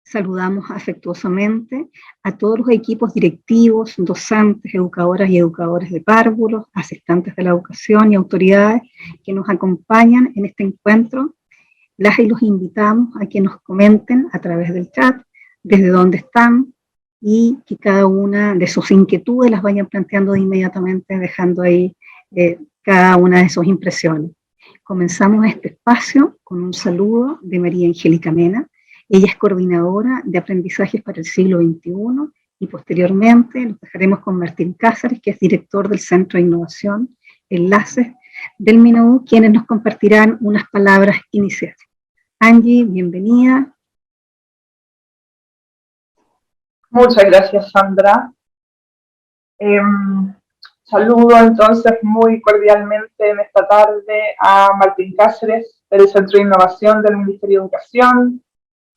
Saludamos afectuosamente a todos los equipos directivos, docentes, educadoras y educadores de párvulos, asistentes de la educación y autoridades que nos acompañan en este encuentro. Las y los invitamos a que nos comenten a través del chat desde dónde están y que cada una de sus inquietudes las vayan planteando inmediatamente, dejando ahí cada una de sus impresiones. Comenzamos este espacio con un saludo de María Angélica Mena. Ella es coordinadora de aprendizajes para el siglo XXI y posteriormente nos dejaremos con Martín Cáceres, que es director del Centro de Innovación, Enlaces del MINUD, quienes nos compartirán unas palabras iniciales. Angie, bienvenida. Muchas gracias, Sandra. Saludo entonces muy cordialmente en esta tarde a Martín Cáceres, del Centro de Innovación del Ministerio de Educación,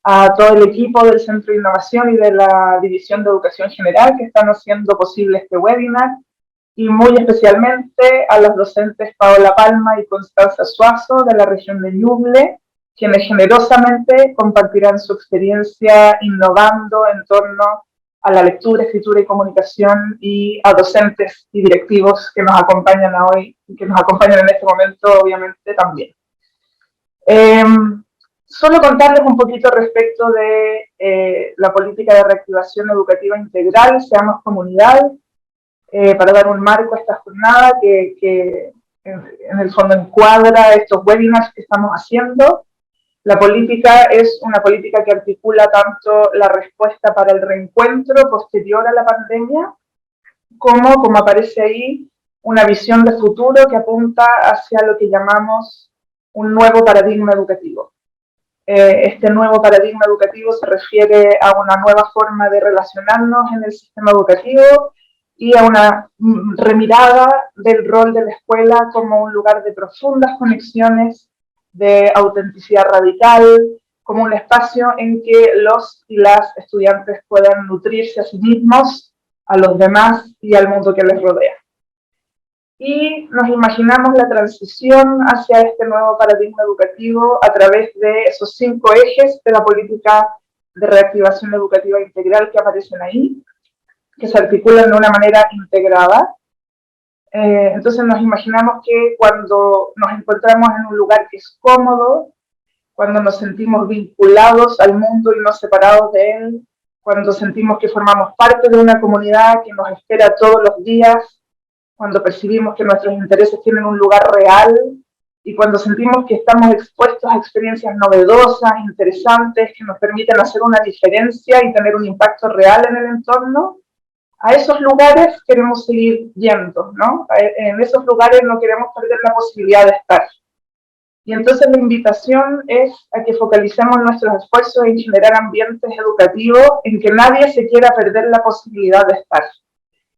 a todo el equipo del Centro de Innovación y de la División de Educación General que están haciendo posible este webinar, y muy especialmente a los docentes Paola Palma y Constanza Suazo de la región de Ñuble, quienes generosamente compartirán su experiencia innovando en torno a la lectura, escritura y comunicación, y a docentes y directivos que nos acompañan hoy y que nos acompañan en este momento, obviamente, también. Solo contarles un poquito respecto de la política de reactivación educativa integral, Seamos Comunidad, para dar un marco a esta jornada que en el fondo encuadra estos webinars que estamos haciendo. La política es una política que articula tanto la respuesta para el reencuentro posterior a la pandemia, como aparece ahí, una visión de futuro que apunta hacia lo que llamamos un nuevo paradigma educativo. Este nuevo paradigma educativo se refiere a una nueva forma de relacionarnos en el sistema educativo y a una remirada del rol de la escuela como un lugar de profundas conexiones, de autenticidad radical, como un espacio en que los y las estudiantes puedan nutrirse a sí mismos, a los demás y al mundo que les rodea. Y nos imaginamos la transición hacia este nuevo paradigma educativo a través de esos 5 ejes de la política de reactivación educativa integral que aparecen ahí, que se articulan de una manera integrada. Entonces nos imaginamos que cuando nos encontramos en un lugar que es cómodo, cuando nos sentimos vinculados al mundo y no separados de él, cuando sentimos que formamos parte de una comunidad que nos espera todos los días, cuando percibimos que nuestros intereses tienen un lugar real y cuando sentimos que estamos expuestos a experiencias novedosas, interesantes, que nos permiten hacer una diferencia y tener un impacto real en el entorno, a esos lugares queremos seguir yendo, ¿no? En esos lugares no queremos perder la posibilidad de estar. Y entonces la invitación es a que focalicemos nuestros esfuerzos en generar ambientes educativos en que nadie se quiera perder la posibilidad de estar.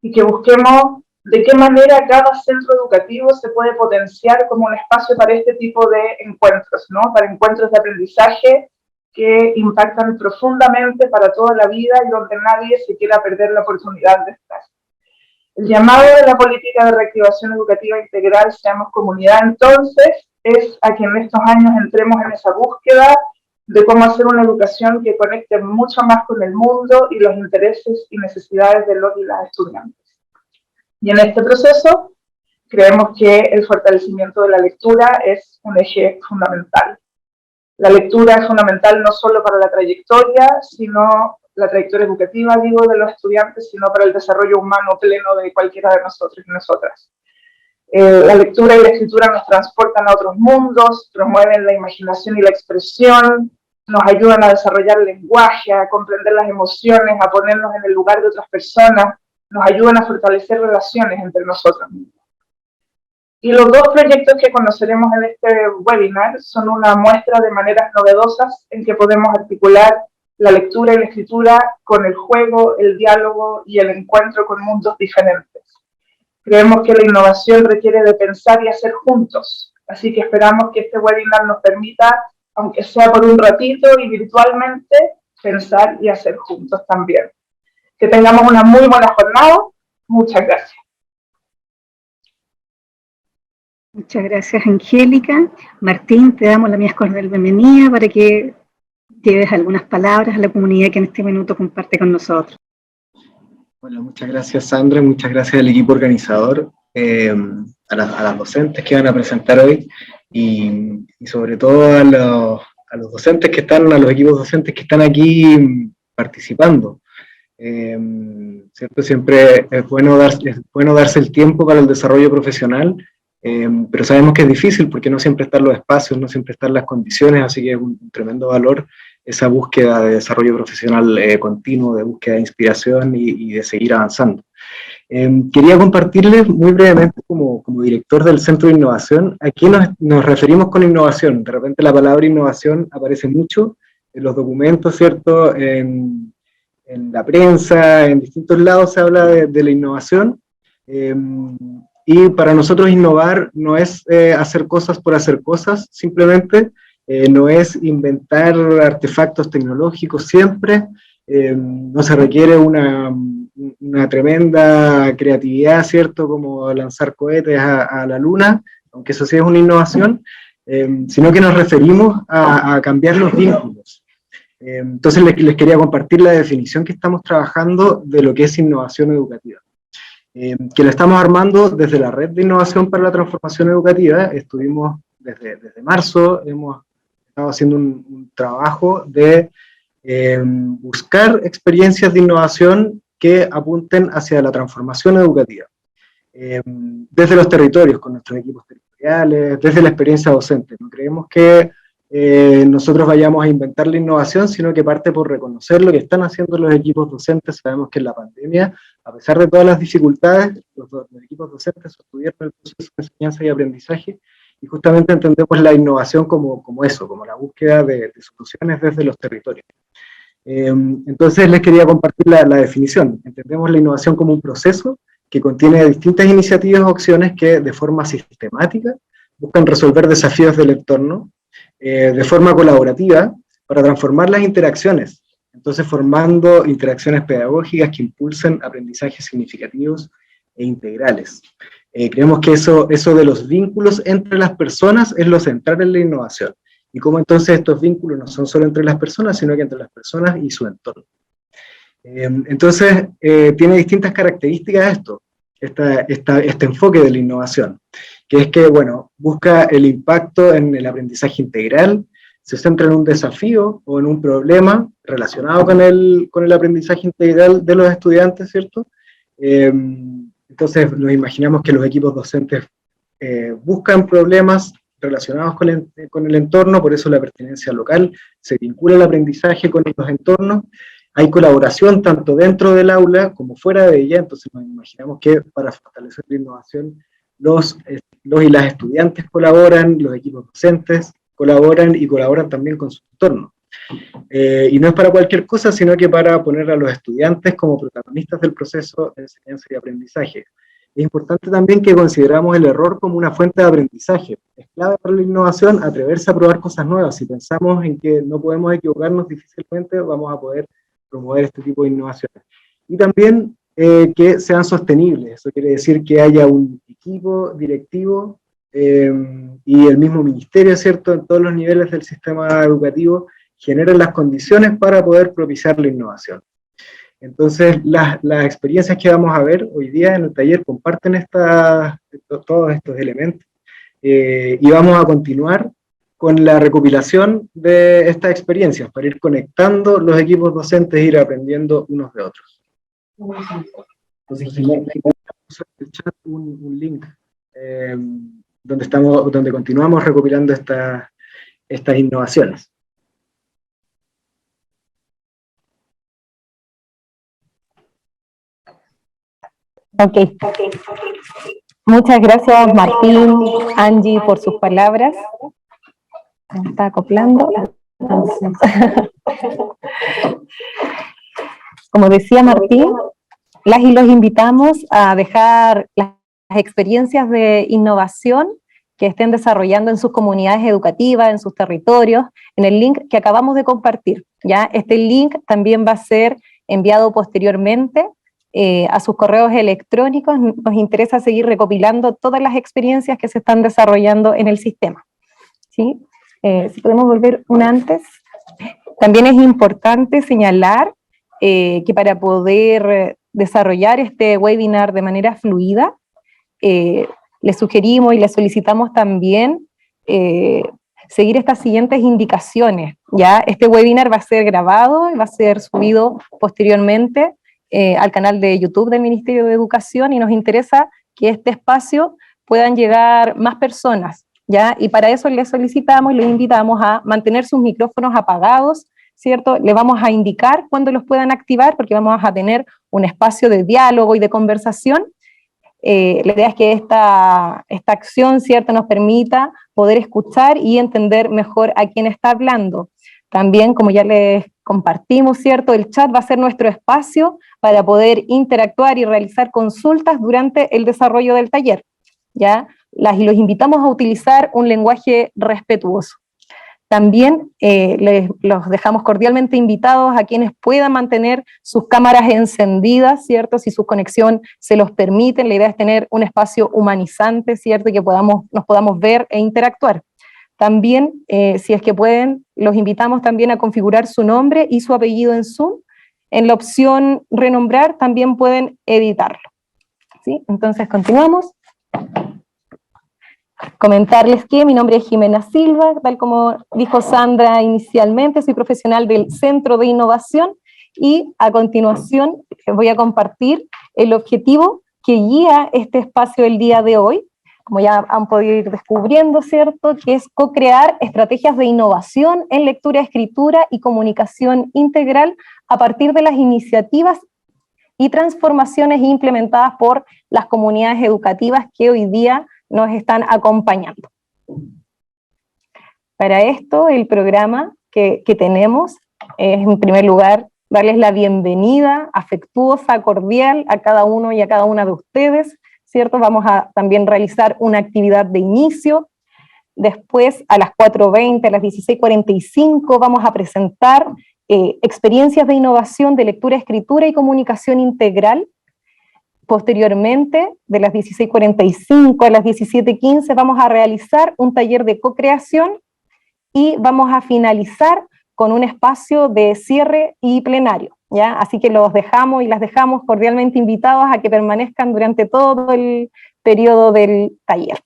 Y que busquemos de qué manera cada centro educativo se puede potenciar como un espacio para este tipo de encuentros, ¿no? Para encuentros de aprendizaje que impactan profundamente para toda la vida y donde nadie se quiera perder la oportunidad de estar. El llamado de la política de reactivación educativa integral, Seamos Comunidad, entonces, es a que en estos años entremos en esa búsqueda de cómo hacer una educación que conecte mucho más con el mundo y los intereses y necesidades de los y las estudiantes. Y en este proceso, creemos que el fortalecimiento de la lectura es un eje fundamental. La lectura es fundamental no solo para la trayectoria, sino la trayectoria educativa, digo, de los estudiantes, sino para el desarrollo humano pleno de cualquiera de nosotros y nosotras. La lectura y la escritura nos transportan a otros mundos, promueven la imaginación y la expresión, nos ayudan a desarrollar el lenguaje, a comprender las emociones, a ponernos en el lugar de otras personas, nos ayudan a fortalecer relaciones entre nosotros mismos. Y los 2 proyectos que conoceremos en este webinar son una muestra de maneras novedosas en que podemos articular la lectura y la escritura con el juego, el diálogo y el encuentro con mundos diferentes. Creemos que la innovación requiere de pensar y hacer juntos, así que esperamos que este webinar nos permita, aunque sea por un ratito y virtualmente, pensar y hacer juntos también. Que tengamos una muy buena jornada. Muchas gracias. Muchas gracias, Angélica. Martín, te damos la más cordial bienvenida para que lleves algunas palabras a la comunidad que en este minuto comparte con nosotros. Bueno, muchas gracias Sandra, muchas gracias al equipo organizador, a las docentes que van a presentar hoy y sobre todo a los docentes que están, a los equipos docentes que están aquí participando. ¿Cierto? Siempre es bueno darse el tiempo para el desarrollo profesional, pero sabemos que es difícil porque no siempre están los espacios, no siempre están las condiciones, así que es un tremendo valor esa búsqueda de desarrollo profesional continuo, de búsqueda de inspiración y de seguir avanzando. Quería compartirles muy brevemente como director del Centro de Innovación, a qué nos referimos con innovación. De repente la palabra innovación aparece mucho en los documentos, ¿cierto? En la prensa, en distintos lados se habla de la innovación, y para nosotros innovar no es hacer cosas por hacer cosas, simplemente no es inventar artefactos tecnológicos siempre, no se requiere una tremenda creatividad, ¿cierto?, como lanzar cohetes a la luna, aunque eso sí es una innovación, sino que nos referimos a cambiar los vínculos. Entonces les quería compartir la definición que estamos trabajando de lo que es innovación educativa, que la estamos armando desde la Red de Innovación para la Transformación Educativa. Estuvimos desde marzo, hemos estado haciendo un trabajo de buscar experiencias de innovación que apunten hacia la transformación educativa, desde los territorios, con nuestros equipos territoriales, desde la experiencia docente. No creemos que nosotros vayamos a inventar la innovación, sino que parte por reconocer lo que están haciendo los equipos docentes. Sabemos que en la pandemia, a pesar de todas las dificultades, los equipos docentes sostuvieron el proceso de enseñanza y aprendizaje, y justamente entendemos la innovación como eso, como la búsqueda de soluciones desde los territorios. Entonces les quería compartir la definición. Entendemos la innovación como un proceso que contiene distintas iniciativas o acciones que de forma sistemática buscan resolver desafíos del entorno de forma colaborativa para transformar las interacciones, entonces formando interacciones pedagógicas que impulsen aprendizajes significativos e integrales. Creemos que eso de los vínculos entre las personas es lo central en la innovación, y cómo entonces estos vínculos no son solo entre las personas, sino que entre las personas y su entorno. Entonces, tiene distintas características este enfoque de la innovación, que es que, bueno, busca el impacto en el aprendizaje integral, se centra en un desafío o en un problema relacionado con el aprendizaje integral de los estudiantes, ¿cierto? Entonces nos imaginamos que los equipos docentes buscan problemas relacionados con el entorno, por eso la pertenencia local, se vincula el aprendizaje con los entornos, hay colaboración tanto dentro del aula como fuera de ella, entonces nos imaginamos que para fortalecer la innovación los y las estudiantes colaboran, los equipos docentes colaboran y colaboran también con su entorno. Y no es para cualquier cosa, sino que para poner a los estudiantes como protagonistas del proceso de enseñanza y aprendizaje. Es importante también que consideramos el error como una fuente de aprendizaje. Es clave para la innovación atreverse a probar cosas nuevas. Si pensamos en que no podemos equivocarnos, difícilmente vamos a poder promover este tipo de innovaciones. Y también que sean sostenibles. Eso quiere decir que haya un equipo directivo y el mismo ministerio, ¿cierto?, en todos los niveles del sistema educativo, generen las condiciones para poder propiciar la innovación. Entonces, las experiencias que vamos a ver hoy día en el taller comparten todos estos elementos, y vamos a continuar con la recopilación de estas experiencias para ir conectando los equipos docentes e ir aprendiendo unos de otros. Entonces, en el chat un link donde continuamos recopilando estas innovaciones. Ok. Muchas gracias Martín, Angie, por sus palabras. Me está acoplando. Entonces, como decía Martín, las y los invitamos a dejar las experiencias de innovación que estén desarrollando en sus comunidades educativas, en sus territorios, en el link que acabamos de compartir. ¿Ya? Este link también va a ser enviado posteriormente a sus correos electrónicos. Nos interesa seguir recopilando todas las experiencias que se están desarrollando en el sistema. ¿Sí? Si podemos volver una antes. También es importante señalar que para poder desarrollar este webinar de manera fluida, les sugerimos y les solicitamos también seguir estas siguientes indicaciones, ¿ya? Este webinar va a ser grabado y va a ser subido posteriormente al canal de YouTube del Ministerio de Educación, y nos interesa que este espacio puedan llegar más personas, ¿ya? Y para eso les solicitamos y les invitamos a mantener sus micrófonos apagados, ¿cierto? Les vamos a indicar cuándo los puedan activar, porque vamos a tener un espacio de diálogo y de conversación. La idea es que esta acción, ¿cierto?, nos permita poder escuchar y entender mejor a quién está hablando. También, como ya les compartimos, ¿cierto?, el chat va a ser nuestro espacio para poder interactuar y realizar consultas durante el desarrollo del taller, ¿ya? Y los invitamos a utilizar un lenguaje respetuoso. También los dejamos cordialmente invitados a quienes puedan mantener sus cámaras encendidas, ¿cierto? Si su conexión se los permite. La idea es tener un espacio humanizante, ¿cierto? Y que nos podamos ver e interactuar. También, si es que pueden, los invitamos también a configurar su nombre y su apellido en Zoom. En la opción renombrar también pueden editarlo, ¿sí? Entonces continuamos. Comentarles que mi nombre es Jimena Silva, tal como dijo Sandra inicialmente, soy profesional del Centro de Innovación, y a continuación les voy a compartir el objetivo que guía este espacio el día de hoy, como ya han podido ir descubriendo, ¿cierto?, que es co-crear estrategias de innovación en lectura, escritura y comunicación integral a partir de las iniciativas y transformaciones implementadas por las comunidades educativas que hoy día nos están acompañando. Para esto, el programa que tenemos es, en primer lugar, darles la bienvenida afectuosa, cordial a cada uno y a cada una de ustedes, ¿cierto? Vamos a también realizar una actividad de inicio. Después, a las 4:20, a las 16:45, vamos a presentar experiencias de innovación de lectura, escritura y comunicación integral. Posteriormente, de las 16:45 a las 17:15, vamos a realizar un taller de co-creación y vamos a finalizar con un espacio de cierre y plenario, ¿ya? Así que los dejamos y las dejamos cordialmente invitados a que permanezcan durante todo el periodo del taller.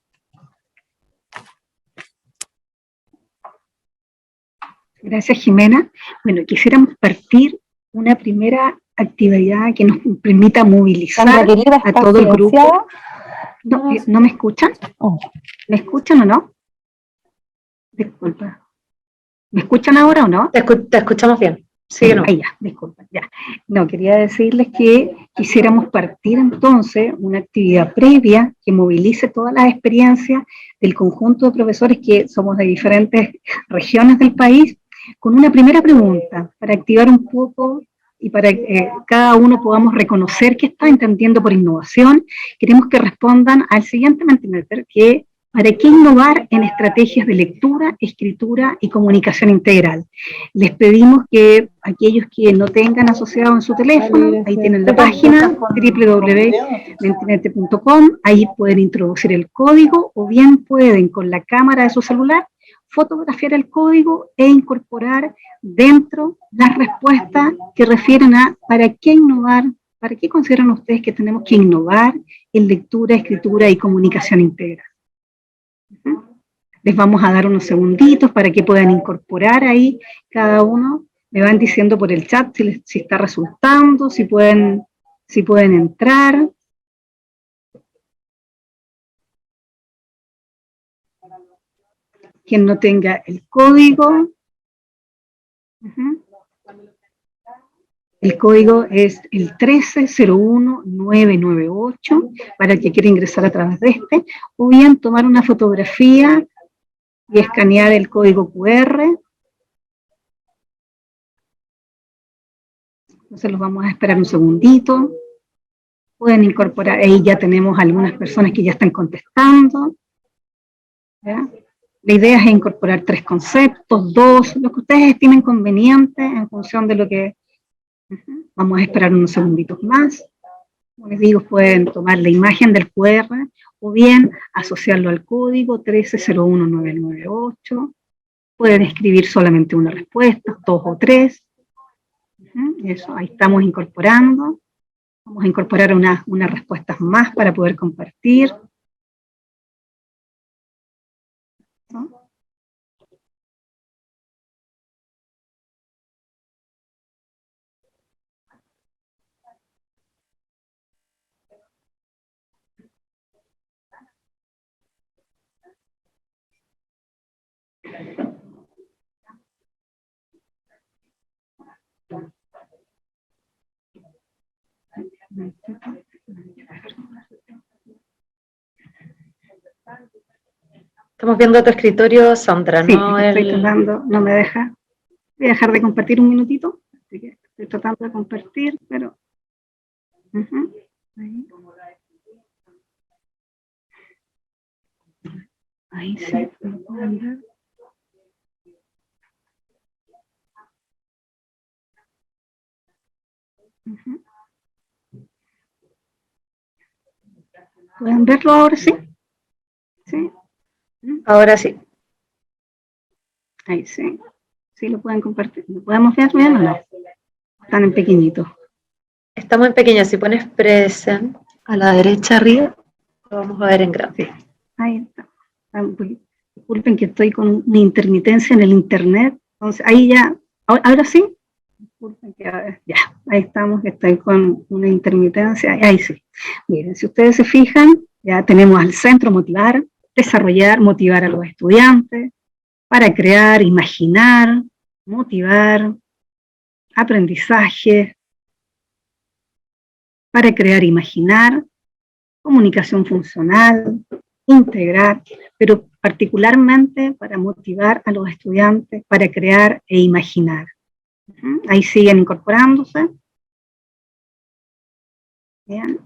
Gracias, Jimena. Bueno, quisiéramos partir una primera actividad que nos permita movilizar a todo el grupo. ¿No me escuchan? ¿Me escuchan o no? Disculpa. ¿Me escuchan ahora o no? Te escuchamos bien. Sí, no. Ya, disculpa, ya. No, quería decirles que quisiéramos partir entonces una actividad previa que movilice todas las experiencias del conjunto de profesores que somos de diferentes regiones del país, con una primera pregunta para activar un poco y para que cada uno podamos reconocer qué está entendiendo por innovación. Queremos que respondan al siguiente Mentimeter, que ¿para qué innovar en estrategias de lectura, escritura y comunicación integral? Les pedimos que aquellos que no tengan asociado en su teléfono, ahí tienen la página www.mentimeter.com, ahí pueden introducir el código, o bien pueden con la cámara de su celular fotografiar el código e incorporar dentro las respuestas que refieren a ¿para qué innovar? ¿Para qué consideran ustedes que tenemos que innovar en lectura, escritura y comunicación integral? Les vamos a dar unos segunditos para que puedan incorporar ahí cada uno. Me van diciendo por el chat si está resultando, si pueden entrar. Quien no tenga el código. El código es el 1301998 para el que quiera ingresar a través de este, o bien tomar una fotografía y escanear el código QR. Entonces los vamos a esperar un segundito. Pueden incorporar, ahí ya tenemos algunas personas que ya están contestando. ¿Ya? La idea es incorporar 3 conceptos, 2, lo que ustedes estimen conveniente en función de lo que... Vamos a esperar unos segunditos más. Como les digo, pueden tomar la imagen del QR o bien asociarlo al código 1301998. pueden escribir solamente una respuesta, dos o tres. Eso, ahí estamos incorporando. Vamos a incorporar unas respuestas más para poder compartir. ¿No? Estamos viendo tu escritorio, Sandra, Sí, ¿no? estoy tratando, no me deja. Voy a dejar de compartir un minutito. Así que estoy tratando de compartir, pero... Ahí. Ahí sí, lo pueden ver. ¿Pueden verlo ahora sí? Sí. Ahora sí. Ahí sí. Sí, lo pueden compartir. ¿Lo podemos ver bien o no? Están en pequeñito. Estamos en pequeña. Si pones present a la derecha arriba, lo vamos a ver en grande. Sí. Ahí está. Disculpen que estoy con una intermitencia en el internet. Entonces, ahí ya. Ahora sí. Disculpen que ya. Ahí estamos. Estoy con una intermitencia. Ahí sí. Miren, si ustedes se fijan, ya tenemos al centro motivar, desarrollar, motivar a los estudiantes para crear, imaginar, motivar, aprendizaje, para crear, imaginar, comunicación funcional, integrar, pero particularmente para motivar a los estudiantes para crear e imaginar. Ahí siguen incorporándose. Bien.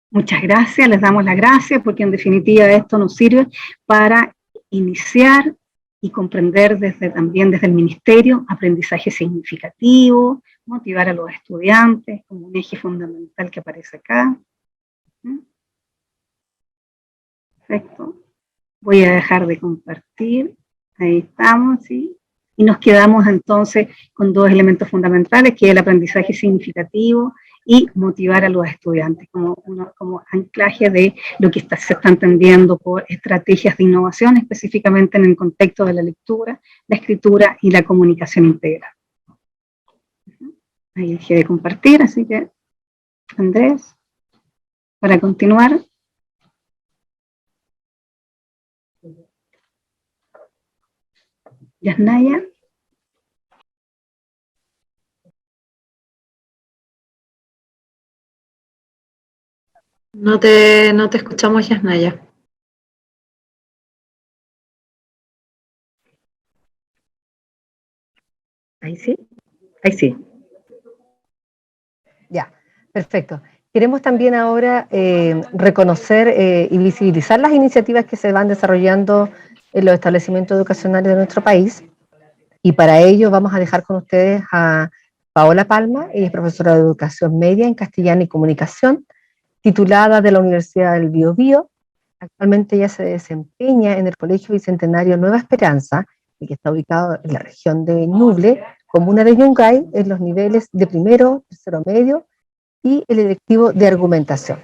Muchas gracias, les damos las gracias porque en definitiva esto nos sirve para iniciar y comprender también desde el Ministerio aprendizaje significativo, motivar a los estudiantes como un eje fundamental que aparece acá. Perfecto. Voy a dejar de compartir. Ahí estamos, ¿sí? Y nos quedamos entonces con dos elementos fundamentales, que es el aprendizaje significativo y motivar a los estudiantes, como anclaje de lo que se está entendiendo por estrategias de innovación, específicamente en el contexto de la lectura, la escritura y la comunicación integral. Ahí dejé de compartir, así que, Andrés, para continuar. Yasnaya. No te escuchamos, Yasnaya. Ahí sí. Ahí sí. Ya, perfecto. Queremos también ahora reconocer y visibilizar las iniciativas que se van desarrollando en los establecimientos educacionales de nuestro país. Y para ello vamos a dejar con ustedes a Paola Palma, ella es profesora de Educación Media en Castellano y Comunicación, titulada de la Universidad del Biobío. Actualmente ella se desempeña en el Colegio Bicentenario Nueva Esperanza, que está ubicado en la región de Ñuble, comuna de Yungay, en los niveles de primero, tercero medio y el electivo de argumentación.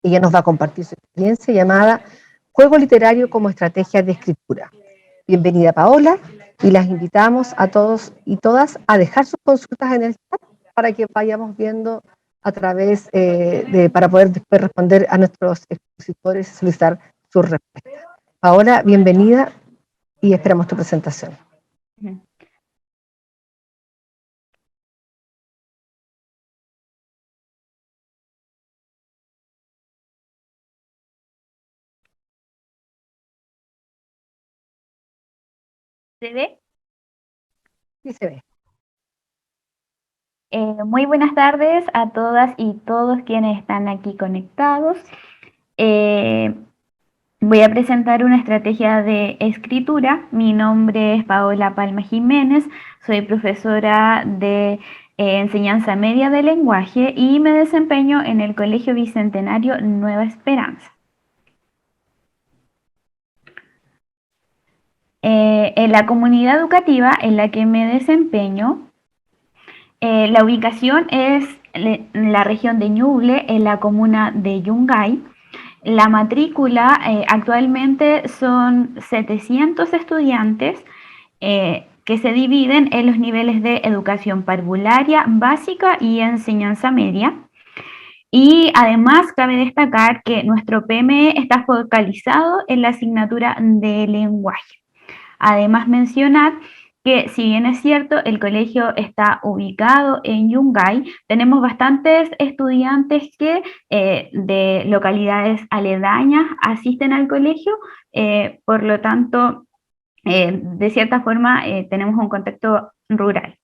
Ella nos va a compartir su experiencia llamada Juego literario como estrategia de escritura. Bienvenida, Paola, y las invitamos a todos y todas a dejar sus consultas en el chat para que vayamos viendo a través para poder después responder a nuestros expositores y solicitar sus respuestas. Paola, bienvenida y esperamos tu presentación. ¿Se ve? Sí, se ve. Muy buenas tardes a todas y todos quienes están aquí conectados. Voy a presentar una estrategia de escritura. Mi nombre es Paola Palma Jiménez, soy profesora de enseñanza media de lenguaje y me desempeño en el Colegio Bicentenario Nueva Esperanza. En la comunidad educativa en la que me desempeño, la ubicación es en la región de Ñuble, en la comuna de Yungay. La matrícula actualmente son 700 estudiantes que se dividen en los niveles de educación parvularia, básica y enseñanza media. Y además cabe destacar que nuestro PME está focalizado en la asignatura de lenguaje. Además mencionar que si bien es cierto, el colegio está ubicado en Yungay, tenemos bastantes estudiantes que de localidades aledañas asisten al colegio, por lo tanto, de cierta forma, tenemos un contexto rural.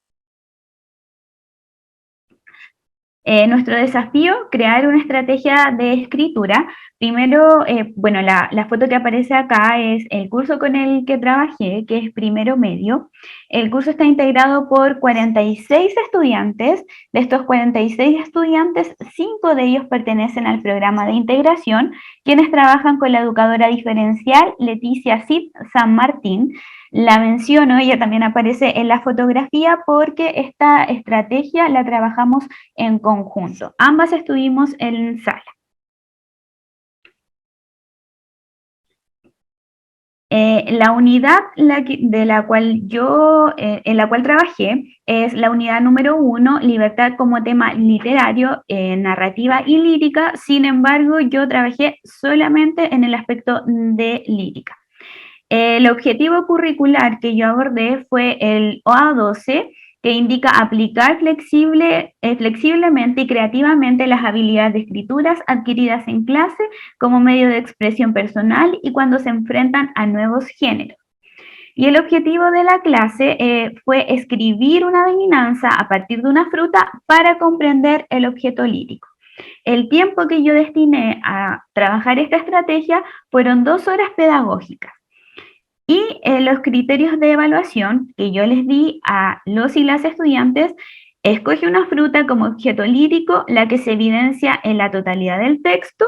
Nuestro desafío, crear una estrategia de escritura. Primero, bueno, la foto que aparece acá es el curso con el que trabajé, que es primero medio. El curso está integrado por 46 estudiantes. De estos 46 estudiantes, 5 de ellos pertenecen al programa de integración, quienes trabajan con la educadora diferencial Leticia Cid San Martín. La menciono, ella también aparece en la fotografía porque esta estrategia la trabajamos en conjunto. Ambas estuvimos en sala. La unidad en la cual trabajé es la unidad número 1, libertad como tema literario, narrativa y lírica. Sin embargo, yo trabajé solamente en el aspecto de lírica. El objetivo curricular que yo abordé fue el OA12, que indica aplicar flexiblemente y creativamente las habilidades de escrituras adquiridas en clase como medio de expresión personal y cuando se enfrentan a nuevos géneros. Y el objetivo de la clase fue escribir una adivinanza a partir de una fruta para comprender el objeto lírico. El tiempo que yo destiné a trabajar esta estrategia fueron 2 horas pedagógicas. Y los criterios de evaluación que yo les di a los y las estudiantes: escoge una fruta como objeto lírico, la que se evidencia en la totalidad del texto,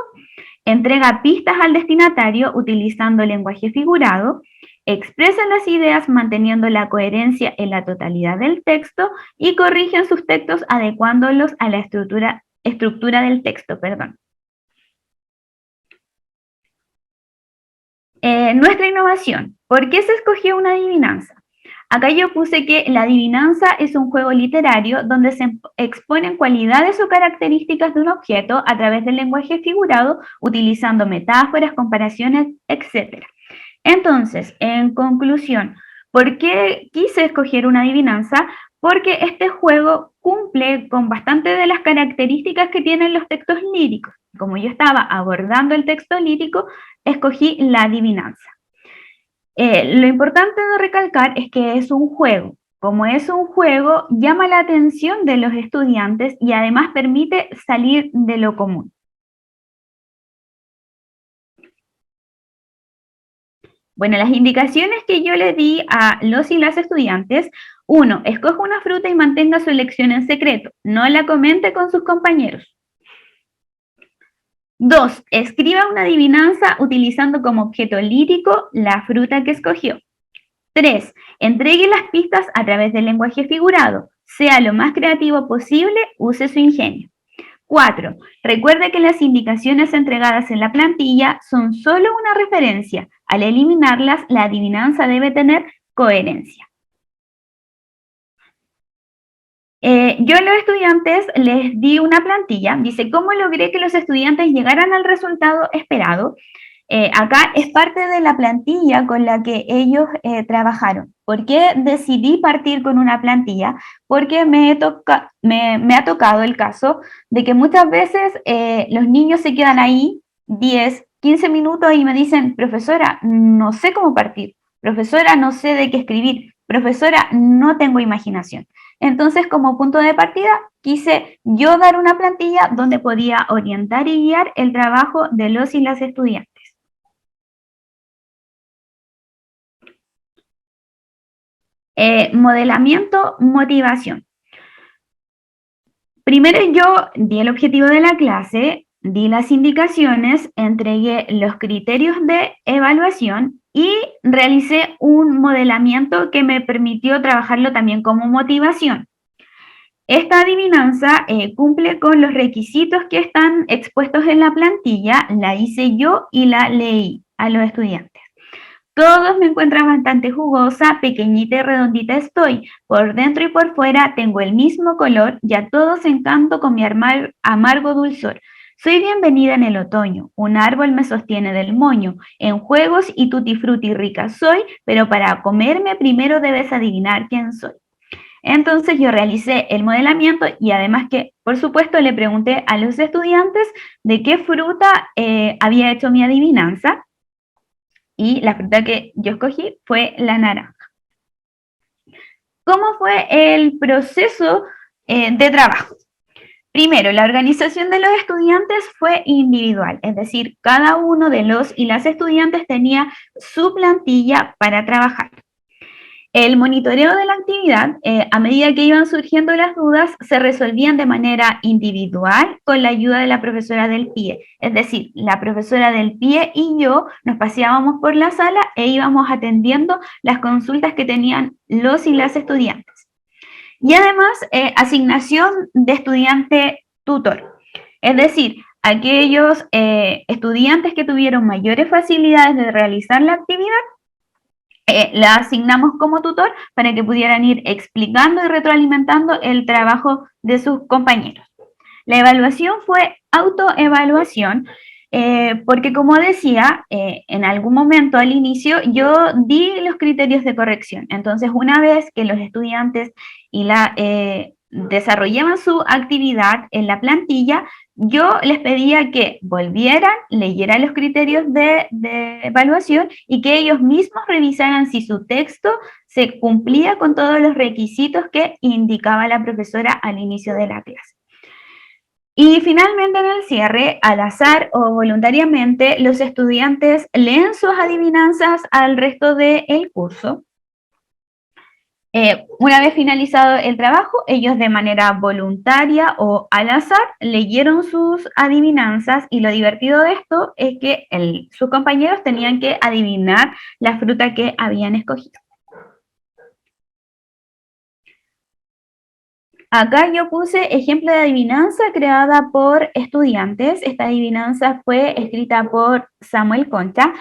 entrega pistas al destinatario utilizando lenguaje figurado, expresa las ideas manteniendo la coherencia en la totalidad del texto y corrigen sus textos adecuándolos a la estructura del texto, perdón. Nuestra innovación. ¿Por qué se escogió una adivinanza? Acá yo puse que la adivinanza es un juego literario donde se exponen cualidades o características de un objeto a través del lenguaje figurado, utilizando metáforas, comparaciones, etc. Entonces, en conclusión, ¿por qué quise escoger una adivinanza? Porque este juego cumple con bastante de las características que tienen los textos líricos. Como yo estaba abordando el texto lírico, escogí la adivinanza. Lo importante de recalcar es que es un juego. Como es un juego, llama la atención de los estudiantes y además permite salir de lo común. Bueno, las indicaciones que yo le di a los y las estudiantes: 1, escoja una fruta y mantenga su elección en secreto. No la comente con sus compañeros. 2, escriba una adivinanza utilizando como objeto lírico la fruta que escogió. 3, entregue las pistas a través del lenguaje figurado. Sea lo más creativo posible, use su ingenio. 4, recuerde que las indicaciones entregadas en la plantilla son solo una referencia. Al eliminarlas, la adivinanza debe tener coherencia. Yo a los estudiantes les di una plantilla. Dice: ¿cómo logré que los estudiantes llegaran al resultado esperado? Acá es parte de la plantilla con la que ellos trabajaron. ¿Por qué decidí partir con una plantilla? Porque me ha tocado el caso de que muchas veces los niños se quedan ahí 10, 15 minutos y me dicen: profesora, no sé cómo partir. Profesora, no sé de qué escribir. Profesora, no tengo imaginación. Entonces, como punto de partida, quise yo dar una plantilla donde podía orientar y guiar el trabajo de los y las estudiantes. Modelamiento, motivación. Primero yo di el objetivo de la clase, di las indicaciones, entregué los criterios de evaluación y realicé un modelamiento que me permitió trabajarlo también como motivación. Esta adivinanza cumple con los requisitos que están expuestos en la plantilla, la hice yo y la leí a los estudiantes. Todos me encuentran bastante jugosa, pequeñita y redondita estoy. Por dentro y por fuera tengo el mismo color y a todos encanto con mi amargo dulzor. Soy bienvenida en el otoño, un árbol me sostiene del moño. En juegos y tutti frutti rica soy, pero para comerme primero debes adivinar quién soy. Entonces yo realicé el modelamiento y además que, por supuesto, le pregunté a los estudiantes de qué fruta había hecho mi adivinanza y la fruta que yo escogí fue la naranja. ¿Cómo fue el proceso de trabajo? Primero, la organización de los estudiantes fue individual, es decir, cada uno de los y las estudiantes tenía su plantilla para trabajar. El monitoreo de la actividad, a medida que iban surgiendo las dudas, se resolvían de manera individual con la ayuda de la profesora del PIE. Es decir, la profesora del PIE y yo nos paseábamos por la sala e íbamos atendiendo las consultas que tenían los y las estudiantes. Y además, asignación de estudiante tutor. Es decir, aquellos estudiantes que tuvieron mayores facilidades de realizar la actividad, la asignamos como tutor para que pudieran ir explicando y retroalimentando el trabajo de sus compañeros. La evaluación fue autoevaluación, porque como decía, en algún momento al inicio yo di los criterios de corrección. Entonces, una vez que los estudiantes desarrollaban su actividad en la plantilla, yo les pedía que volvieran, leyeran los criterios de evaluación y que ellos mismos revisaran si su texto se cumplía con todos los requisitos que indicaba la profesora al inicio de la clase. Y finalmente en el cierre, al azar o voluntariamente, los estudiantes leen sus adivinanzas al resto del curso. Una vez finalizado el trabajo, ellos de manera voluntaria o al azar leyeron sus adivinanzas y lo divertido de esto es que sus compañeros tenían que adivinar la fruta que habían escogido. Acá yo puse ejemplo de adivinanza creada por estudiantes. Esta adivinanza fue escrita por Samuel Concha.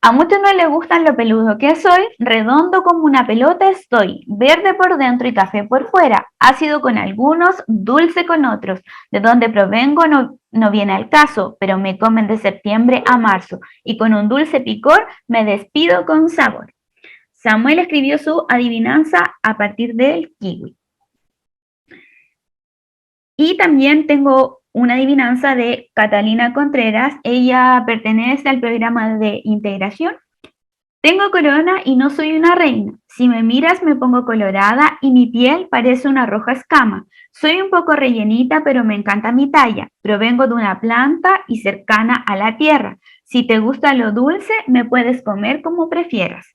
A muchos no les gustan lo peludo que soy, redondo como una pelota estoy, verde por dentro y café por fuera, ácido con algunos, dulce con otros. De donde provengo no viene al caso, pero me comen de septiembre a marzo, y con un dulce picor me despido con sabor. Samuel escribió su adivinanza a partir del kiwi. Y también tengo una adivinanza de Catalina Contreras. Ella pertenece al programa de integración. Tengo corona y no soy una reina. Si me miras me pongo colorada y mi piel parece una roja escama. Soy un poco rellenita, pero me encanta mi talla. Provengo de una planta y cercana a la tierra. Si te gusta lo dulce, me puedes comer como prefieras.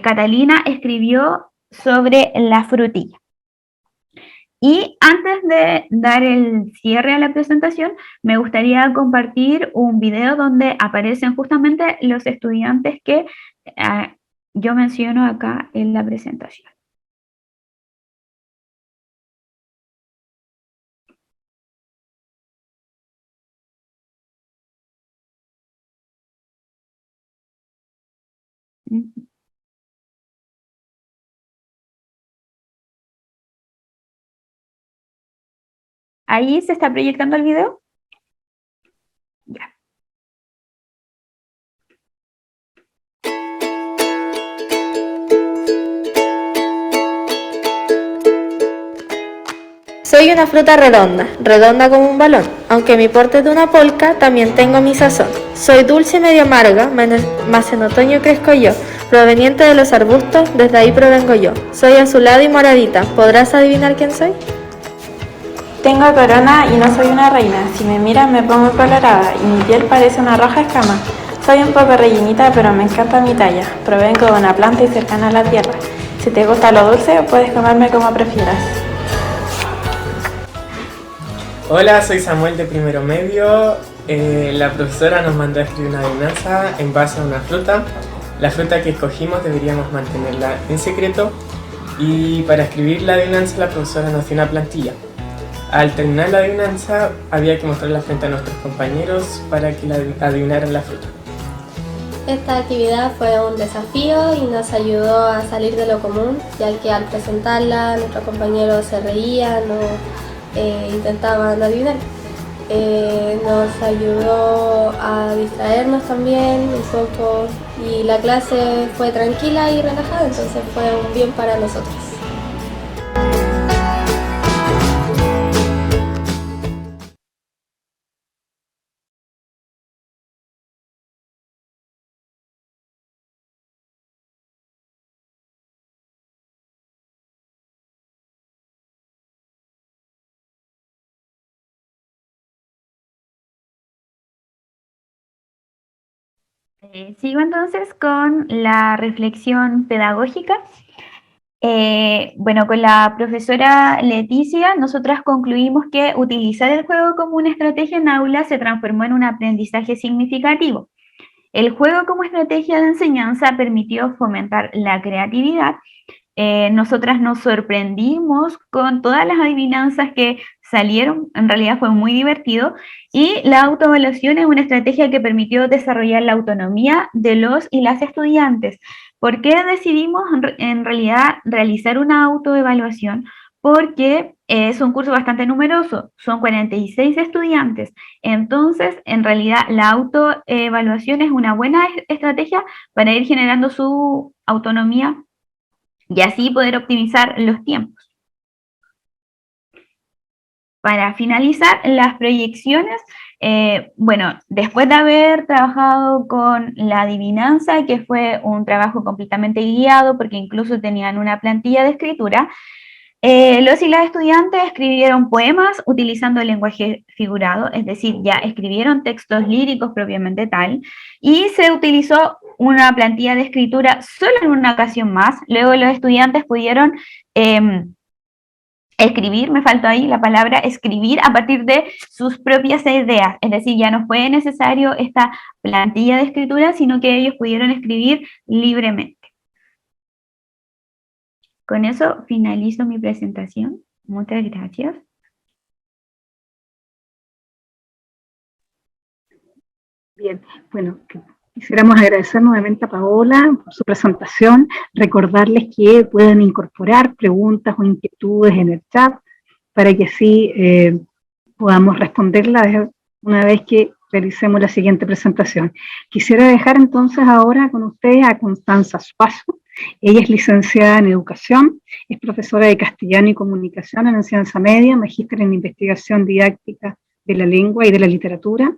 Catalina escribió sobre la frutilla. Y antes de dar el cierre a la presentación, me gustaría compartir un video donde aparecen justamente los estudiantes que yo menciono acá en la presentación. ¿Ahí se está proyectando el video? Ya. Soy una fruta redonda, redonda como un balón. Aunque mi porte es de una polca, también tengo mi sazón. Soy dulce y medio amarga, mas en otoño crezco yo. Proveniente de los arbustos, desde ahí provengo yo. Soy azulada y moradita, ¿podrás adivinar quién soy? Tengo corona y no soy una reina. Si me miras me pongo colorada y mi piel parece una roja escama. Soy un poco rellenita, pero me encanta mi talla. Provengo de una planta y cercana a la tierra. Si te gusta lo dulce, puedes comerme como prefieras. Hola, soy Samuel de primero medio. La profesora nos mandó a escribir una adivinanza en base a una fruta. La fruta que escogimos deberíamos mantenerla en secreto y para escribir la adivinanza la profesora nos dio una plantilla. Al terminar la adivinanza había que mostrarla frente a nuestros compañeros para que la adivinaran la fruta. Esta actividad fue un desafío y nos ayudó a salir de lo común, ya que al presentarla nuestros compañeros se reían o intentaban adivinar. Nos ayudó a distraernos también un poco y la clase fue tranquila y relajada, entonces fue un bien para nosotros. Sigo entonces con la reflexión pedagógica. Bueno, con la profesora Leticia, nosotras concluimos que utilizar el juego como una estrategia en aula se transformó en un aprendizaje significativo. El juego como estrategia de enseñanza permitió fomentar la creatividad. Nosotras nos sorprendimos con todas las adivinanzas que salieron, en realidad fue muy divertido, y la autoevaluación es una estrategia que permitió desarrollar la autonomía de los y las estudiantes. ¿Por qué decidimos en realidad realizar una autoevaluación? Porque es un curso bastante numeroso, son 46 estudiantes, entonces en realidad la autoevaluación es una buena estrategia para ir generando su autonomía y así poder optimizar los tiempos. Para finalizar, las proyecciones, bueno, después de haber trabajado con la adivinanza, que fue un trabajo completamente guiado, porque incluso tenían una plantilla de escritura, los y las estudiantes escribieron poemas utilizando el lenguaje figurado, es decir, ya escribieron textos líricos propiamente tal, y se utilizó una plantilla de escritura solo en una ocasión más. Luego los estudiantes pudieron escribir, me faltó ahí la palabra escribir, a partir de sus propias ideas, es decir, ya no fue necesario esta plantilla de escritura, sino que ellos pudieron escribir libremente. Con eso finalizo mi presentación. Muchas gracias. Bien, bueno, quisiéramos agradecer nuevamente a Paola por su presentación, recordarles que pueden incorporar preguntas o inquietudes en el chat para que así podamos responderlas una vez que realicemos la siguiente presentación. Quisiera dejar entonces ahora con ustedes a Constanza Suazo. Ella es licenciada en Educación, es profesora de Castellano y Comunicación en Enseñanza Media, magíster en Investigación Didáctica de la Lengua y de la Literatura,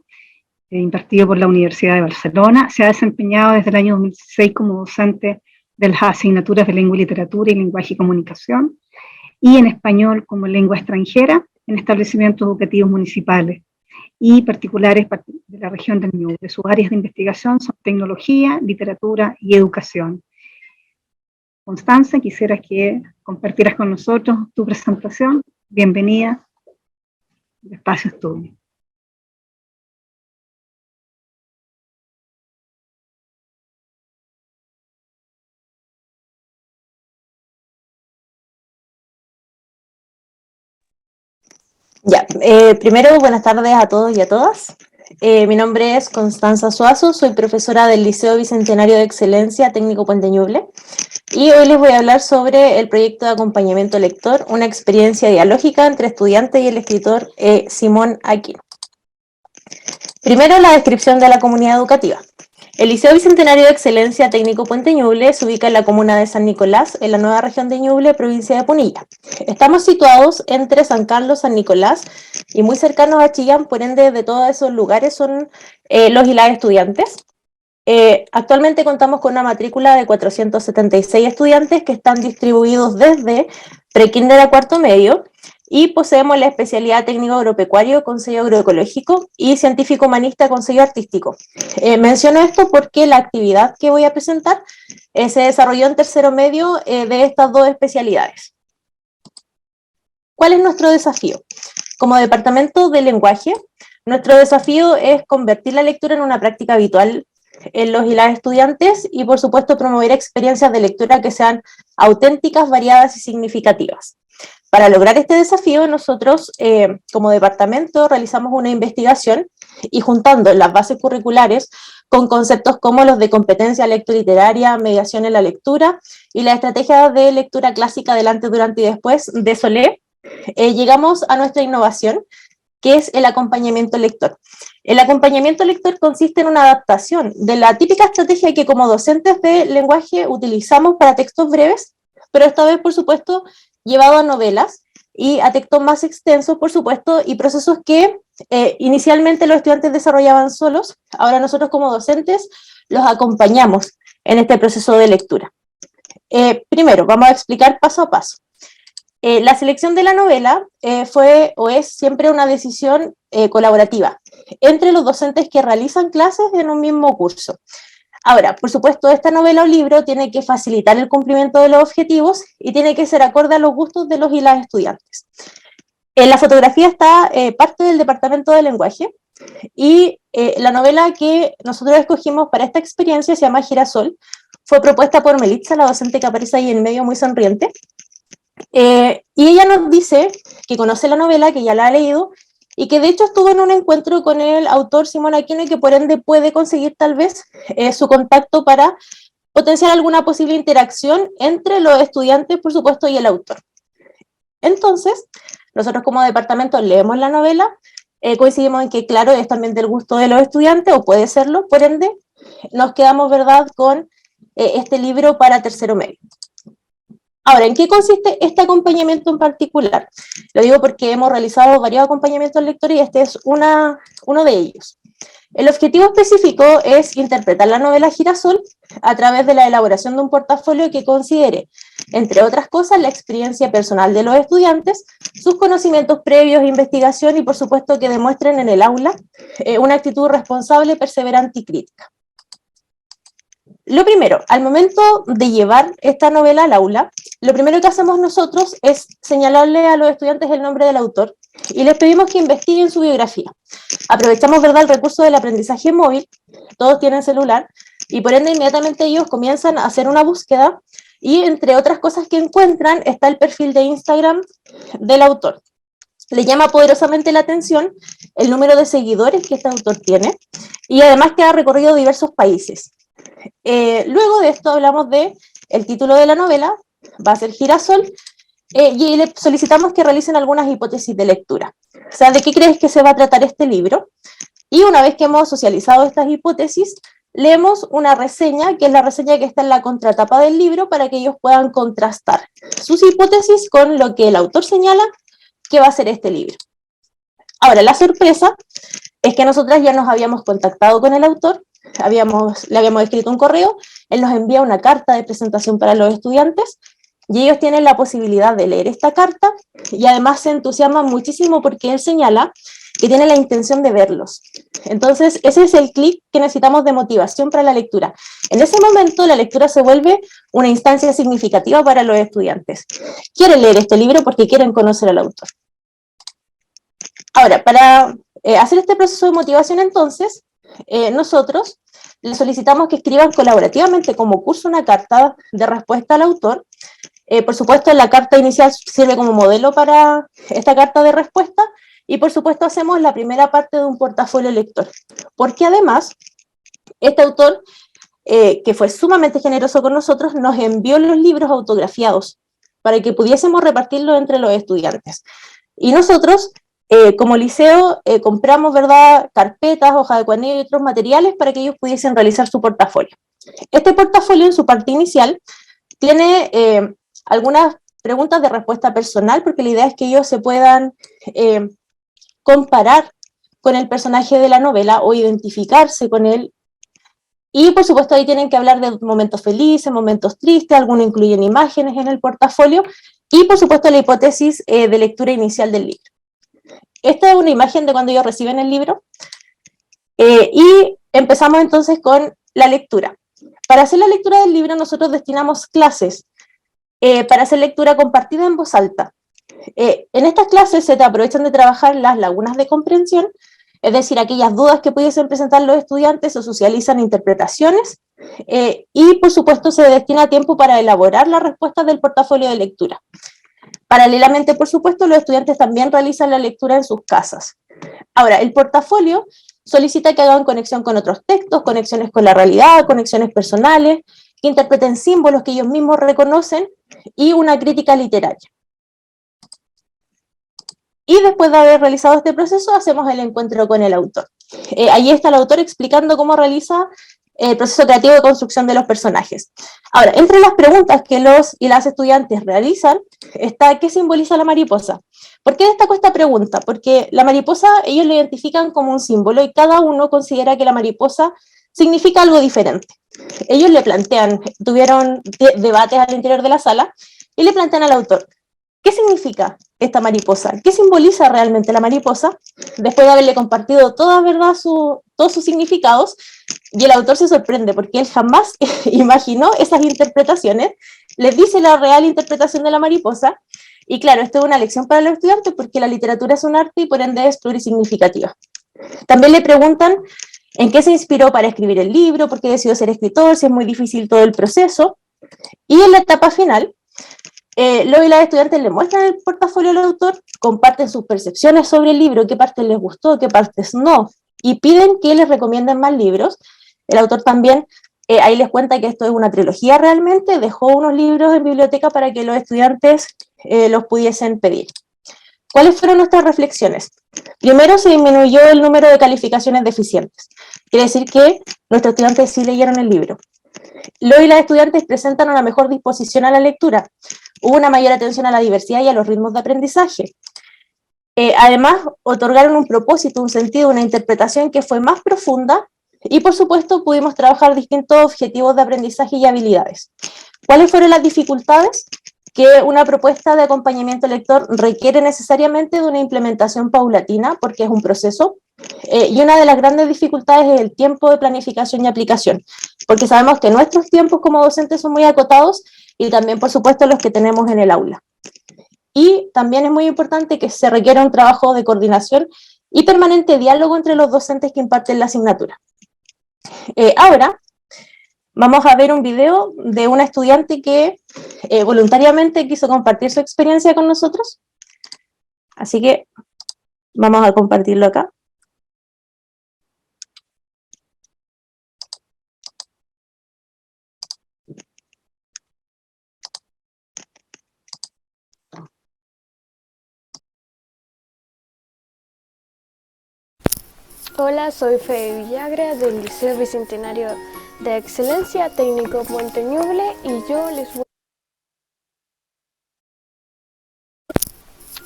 impartido por la Universidad de Barcelona. Se ha desempeñado desde el año 2006 como docente de las asignaturas de Lengua y Literatura y Lenguaje y Comunicación, y en Español como lengua extranjera en establecimientos educativos municipales y particulares de la región del Ñuble. Sus áreas de investigación son tecnología, literatura y educación. Constanza, quisiera que compartieras con nosotros tu presentación. Bienvenida. El espacio es tuyo. Ya, primero, buenas tardes a todos y a todas. Mi nombre es Constanza Suazo, soy profesora del Liceo Bicentenario de Excelencia Técnico Puente Ñuble y hoy les voy a hablar sobre el proyecto de acompañamiento lector, una experiencia dialógica entre estudiantes y el escritor Simón Aquino. Primero, la descripción de la comunidad educativa. El Liceo Bicentenario de Excelencia Técnico Puente Ñuble se ubica en la comuna de San Nicolás, en la nueva región de Ñuble, provincia de Punilla. Estamos situados entre San Carlos, San Nicolás y muy cercanos a Chillán, por ende de todos esos lugares son los y las estudiantes. Actualmente contamos con una matrícula de 476 estudiantes que están distribuidos desde prekinder a cuarto medio, y poseemos la especialidad técnico agropecuario con sello agroecológico y científico humanista con sello artístico. Menciono esto porque la actividad que voy a presentar se desarrolló en tercero medio de estas dos especialidades. ¿Cuál es nuestro desafío? Como departamento de lenguaje, nuestro desafío es convertir la lectura en una práctica habitual en los y las estudiantes y, por supuesto, promover experiencias de lectura que sean auténticas, variadas y significativas. Para lograr este desafío, nosotros, como departamento, realizamos una investigación y juntando las bases curriculares con conceptos como los de competencia lectoliteraria, mediación en la lectura y la estrategia de lectura clásica del antes, durante y después de Solé, llegamos a nuestra innovación, que es el acompañamiento lector. El acompañamiento lector consiste en una adaptación de la típica estrategia que como docentes de lenguaje utilizamos para textos breves, pero esta vez, por supuesto, llevado a novelas y a textos más extensos, por supuesto, y procesos que inicialmente los estudiantes desarrollaban solos, ahora nosotros como docentes los acompañamos en este proceso de lectura. Primero, vamos a explicar paso a paso. La selección de la novela fue o es siempre una decisión colaborativa entre los docentes que realizan clases en un mismo curso. Ahora, por supuesto, esta novela o libro tiene que facilitar el cumplimiento de los objetivos y tiene que ser acorde a los gustos de los y las estudiantes. En la fotografía está parte del departamento de lenguaje y la novela que nosotros escogimos para esta experiencia se llama Girasol. Fue propuesta por Melitza, la docente que aparece ahí en medio muy sonriente. Y ella nos dice que conoce la novela, que ya la ha leído, y que de hecho estuvo en un encuentro con el autor Simón Aquino y que por ende puede conseguir tal vez su contacto para potenciar alguna posible interacción entre los estudiantes, por supuesto, y el autor. Entonces, nosotros como departamento leemos la novela, coincidimos en que, claro, es también del gusto de los estudiantes, o puede serlo, por ende, nos quedamos, ¿verdad?, con este libro para tercero medio. Ahora, ¿en qué consiste este acompañamiento en particular? Lo digo porque hemos realizado varios acompañamientos lectores y este es uno de ellos. El objetivo específico es interpretar la novela Girasol a través de la elaboración de un portafolio que considere, entre otras cosas, la experiencia personal de los estudiantes, sus conocimientos previos, investigación y, por supuesto, que demuestren en el aula una actitud responsable, perseverante y crítica. Lo primero, al momento de llevar esta novela al aula, lo primero que hacemos nosotros es señalarle a los estudiantes el nombre del autor y les pedimos que investiguen su biografía. Aprovechamos, ¿verdad?, el recurso del aprendizaje móvil, todos tienen celular, y por ende inmediatamente ellos comienzan a hacer una búsqueda y entre otras cosas que encuentran está el perfil de Instagram del autor. Le llama poderosamente la atención el número de seguidores que este autor tiene y además que ha recorrido diversos países. Luego de esto hablamos de el título de la novela, va a ser Girasol, y le solicitamos que realicen algunas hipótesis de lectura. O sea, ¿de qué crees que se va a tratar este libro? Y una vez que hemos socializado estas hipótesis, leemos una reseña, que es la reseña que está en la contratapa del libro, para que ellos puedan contrastar sus hipótesis con lo que el autor señala que va a ser este libro. Ahora, la sorpresa es que nosotras ya nos habíamos contactado con el autor, le habíamos escrito un correo, él nos envía una carta de presentación para los estudiantes, y ellos tienen la posibilidad de leer esta carta, y además se entusiasman muchísimo porque él señala que tiene la intención de verlos. Entonces, ese es el clic que necesitamos de motivación para la lectura. En ese momento, la lectura se vuelve una instancia significativa para los estudiantes. Quieren leer este libro porque quieren conocer al autor. Ahora, para hacer este proceso de motivación, entonces, nosotros les solicitamos que escriban colaborativamente como curso una carta de respuesta al autor. Por supuesto, la carta inicial sirve como modelo para esta carta de respuesta, y por supuesto hacemos la primera parte de un portafolio lector, porque además este autor, que fue sumamente generoso con nosotros, nos envió los libros autografiados para que pudiésemos repartirlos entre los estudiantes. Y nosotros, como liceo, compramos, ¿verdad?, carpetas, hojas de cuaderno y otros materiales para que ellos pudiesen realizar su portafolio. Este portafolio en su parte inicial tiene algunas preguntas de respuesta personal, porque la idea es que ellos se puedan comparar con el personaje de la novela o identificarse con él. Y por supuesto ahí tienen que hablar de momentos felices, momentos tristes, algunos incluyen imágenes en el portafolio, y por supuesto la hipótesis de lectura inicial del libro. Esta es una imagen de cuando ellos reciben el libro, y empezamos entonces con la lectura. Para hacer la lectura del libro nosotros destinamos clases para hacer lectura compartida en voz alta. En estas clases se te aprovechan de trabajar las lagunas de comprensión, es decir, aquellas dudas que pudiesen presentar los estudiantes, se socializan interpretaciones y, por supuesto, se destina tiempo para elaborar las respuestas del portafolio de lectura. Paralelamente, por supuesto, los estudiantes también realizan la lectura en sus casas. Ahora, el portafolio solicita que hagan conexión con otros textos, conexiones con la realidad, conexiones personales, que interpreten símbolos que ellos mismos reconocen y una crítica literaria. Y después de haber realizado este proceso, hacemos el encuentro con el autor. Allí está el autor explicando cómo realiza el proceso creativo de construcción de los personajes. Ahora, entre las preguntas que los y las estudiantes realizan, está ¿qué simboliza la mariposa? ¿Por qué destaco esta pregunta? Porque la mariposa ellos la identifican como un símbolo y cada uno considera que la mariposa significa algo diferente. Ellos le plantean, tuvieron debates al interior de la sala, y le plantean al autor, ¿qué significa esta mariposa? ¿Qué simboliza realmente la mariposa? Después de haberle compartido todos sus significados, y el autor se sorprende porque él jamás imaginó esas interpretaciones, les dice la real interpretación de la mariposa, y claro, esto es una lección para los estudiantes porque la literatura es un arte y por ende es plurisignificativa. También le preguntan en qué se inspiró para escribir el libro, por qué decidió ser escritor, si es muy difícil todo el proceso, y en la etapa final, luego las estudiantes le muestran el portafolio al autor, comparten sus percepciones sobre el libro, qué partes les gustó, qué partes no, y piden que les recomienden más libros. El autor también ahí les cuenta que esto es una trilogía realmente, dejó unos libros en biblioteca para que los estudiantes los pudiesen pedir. ¿Cuáles fueron nuestras reflexiones? Primero, se disminuyó el número de calificaciones deficientes. Quiere decir que nuestros estudiantes sí leyeron el libro. Luego las estudiantes presentan una mejor disposición a la lectura. Hubo una mayor atención a la diversidad y a los ritmos de aprendizaje. Además, otorgaron un propósito, un sentido, una interpretación que fue más profunda y, por supuesto, pudimos trabajar distintos objetivos de aprendizaje y habilidades. ¿Cuáles fueron las dificultades? Que una propuesta de acompañamiento lector requiere necesariamente de una implementación paulatina, porque es un proceso, y una de las grandes dificultades es el tiempo de planificación y aplicación, porque sabemos que nuestros tiempos como docentes son muy acotados, y también, por supuesto, los que tenemos en el aula. Y también es muy importante que se requiera un trabajo de coordinación y permanente diálogo entre los docentes que imparten la asignatura. Ahora, vamos a ver un video de una estudiante que voluntariamente quiso compartir su experiencia con nosotros. Así que vamos a compartirlo acá. Hola, soy Fede Villagra del Liceo Bicentenario de Excelencia Técnico Puente Ñuble y yo les voy...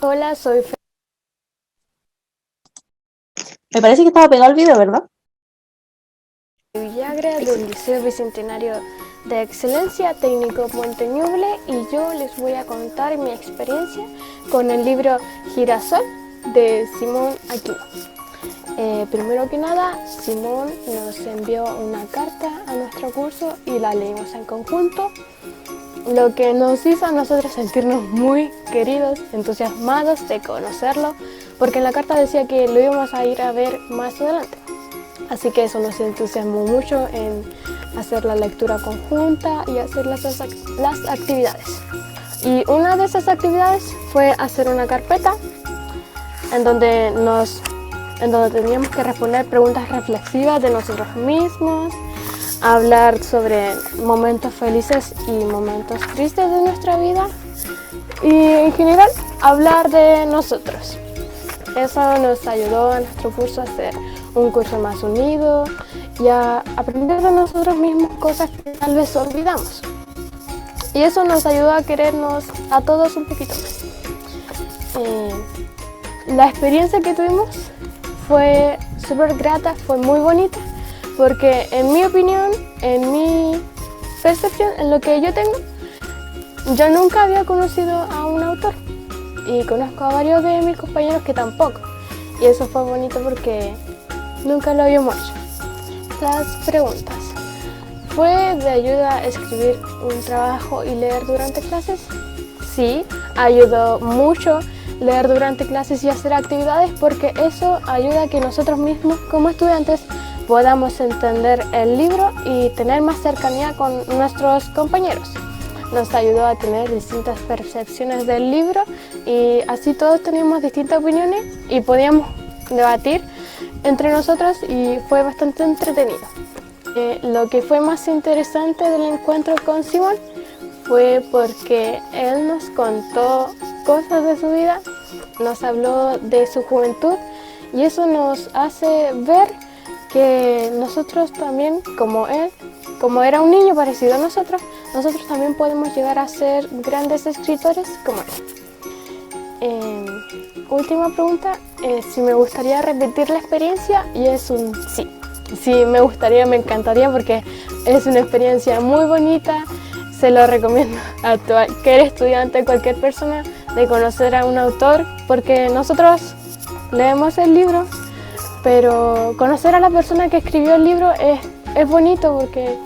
Hola, soy Fede Me parece que estaba pegado el video, ¿verdad? Villagra del Liceo Bicentenario de Excelencia Técnico Puente Ñuble y yo les voy a contar mi experiencia con el libro Girasol de Simón Aquino. Primero que nada, Simón nos envió una carta a nuestro curso y la leímos en conjunto, lo que nos hizo a nosotros sentirnos muy queridos, entusiasmados de conocerlo, porque en la carta decía que lo íbamos a ir a ver más adelante. Así que eso nos entusiasmó mucho en hacer la lectura conjunta y hacer las actividades. Y una de esas actividades fue hacer una carpeta en donde teníamos que responder preguntas reflexivas de nosotros mismos, hablar sobre momentos felices y momentos tristes de nuestra vida y en general hablar de nosotros. Eso nos ayudó a nuestro curso a hacer un curso más unido y a aprender de nosotros mismos cosas que tal vez olvidamos. Y eso nos ayudó a querernos a todos un poquito más. La experiencia que tuvimos fue súper grata, fue muy bonita, porque en mi opinión, en mi percepción, en lo que yo tengo, yo nunca había conocido a un autor y conozco a varios de mis compañeros que tampoco, y eso fue bonito porque nunca lo habíamos hecho. Las preguntas. ¿Fue de ayuda a escribir un trabajo y leer durante clases? Sí, ayudó mucho leer durante clases y hacer actividades, porque eso ayuda a que nosotros mismos como estudiantes podamos entender el libro y tener más cercanía con nuestros compañeros. Nos ayudó a tener distintas percepciones del libro y así todos teníamos distintas opiniones y podíamos debatir entre nosotros y fue bastante entretenido. Lo que fue más interesante del encuentro con Simón fue porque él nos contó cosas de su vida, nos habló de su juventud y eso nos hace ver que nosotros también, como él, como era un niño parecido a nosotros también podemos llegar a ser grandes escritores como él. Última pregunta, si me gustaría repetir la experiencia, y es un sí. Sí, me gustaría, me encantaría porque es una experiencia muy bonita. Se lo recomiendo a cualquier estudiante, cualquier persona, de conocer a un autor, porque nosotros leemos el libro, pero conocer a la persona que escribió el libro es bonito porque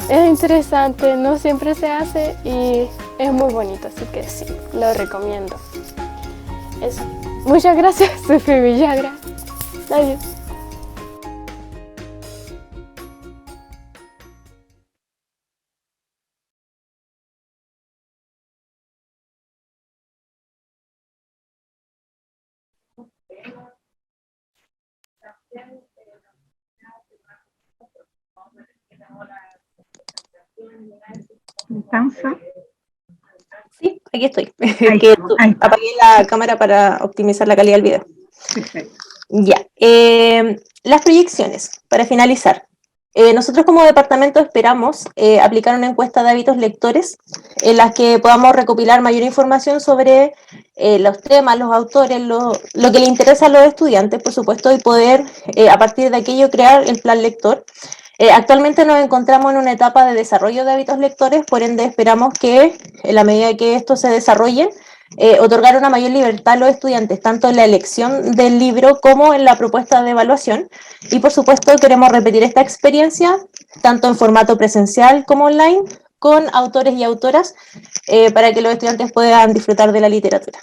es interesante, no siempre se hace y es muy bonito, así que sí, lo recomiendo. Eso. Muchas gracias, Sofía Villagra. Adiós. Constanza. Sí, aquí estoy. Ahí Que estamos, ahí está. apagué la cámara para optimizar la calidad del video. Perfecto. Ya. Las proyecciones, para finalizar. Nosotros como departamento esperamos aplicar una encuesta de hábitos lectores en las que podamos recopilar mayor información sobre los temas, los autores, lo que le interesa a los estudiantes, por supuesto, y poder a partir de aquello crear el plan lector. Actualmente nos encontramos en una etapa de desarrollo de hábitos lectores, por ende esperamos que en la medida que esto se desarrolle, otorgar una mayor libertad a los estudiantes, tanto en la elección del libro como en la propuesta de evaluación. Y por supuesto queremos repetir esta experiencia, tanto en formato presencial como online, con autores y autoras, para que los estudiantes puedan disfrutar de la literatura.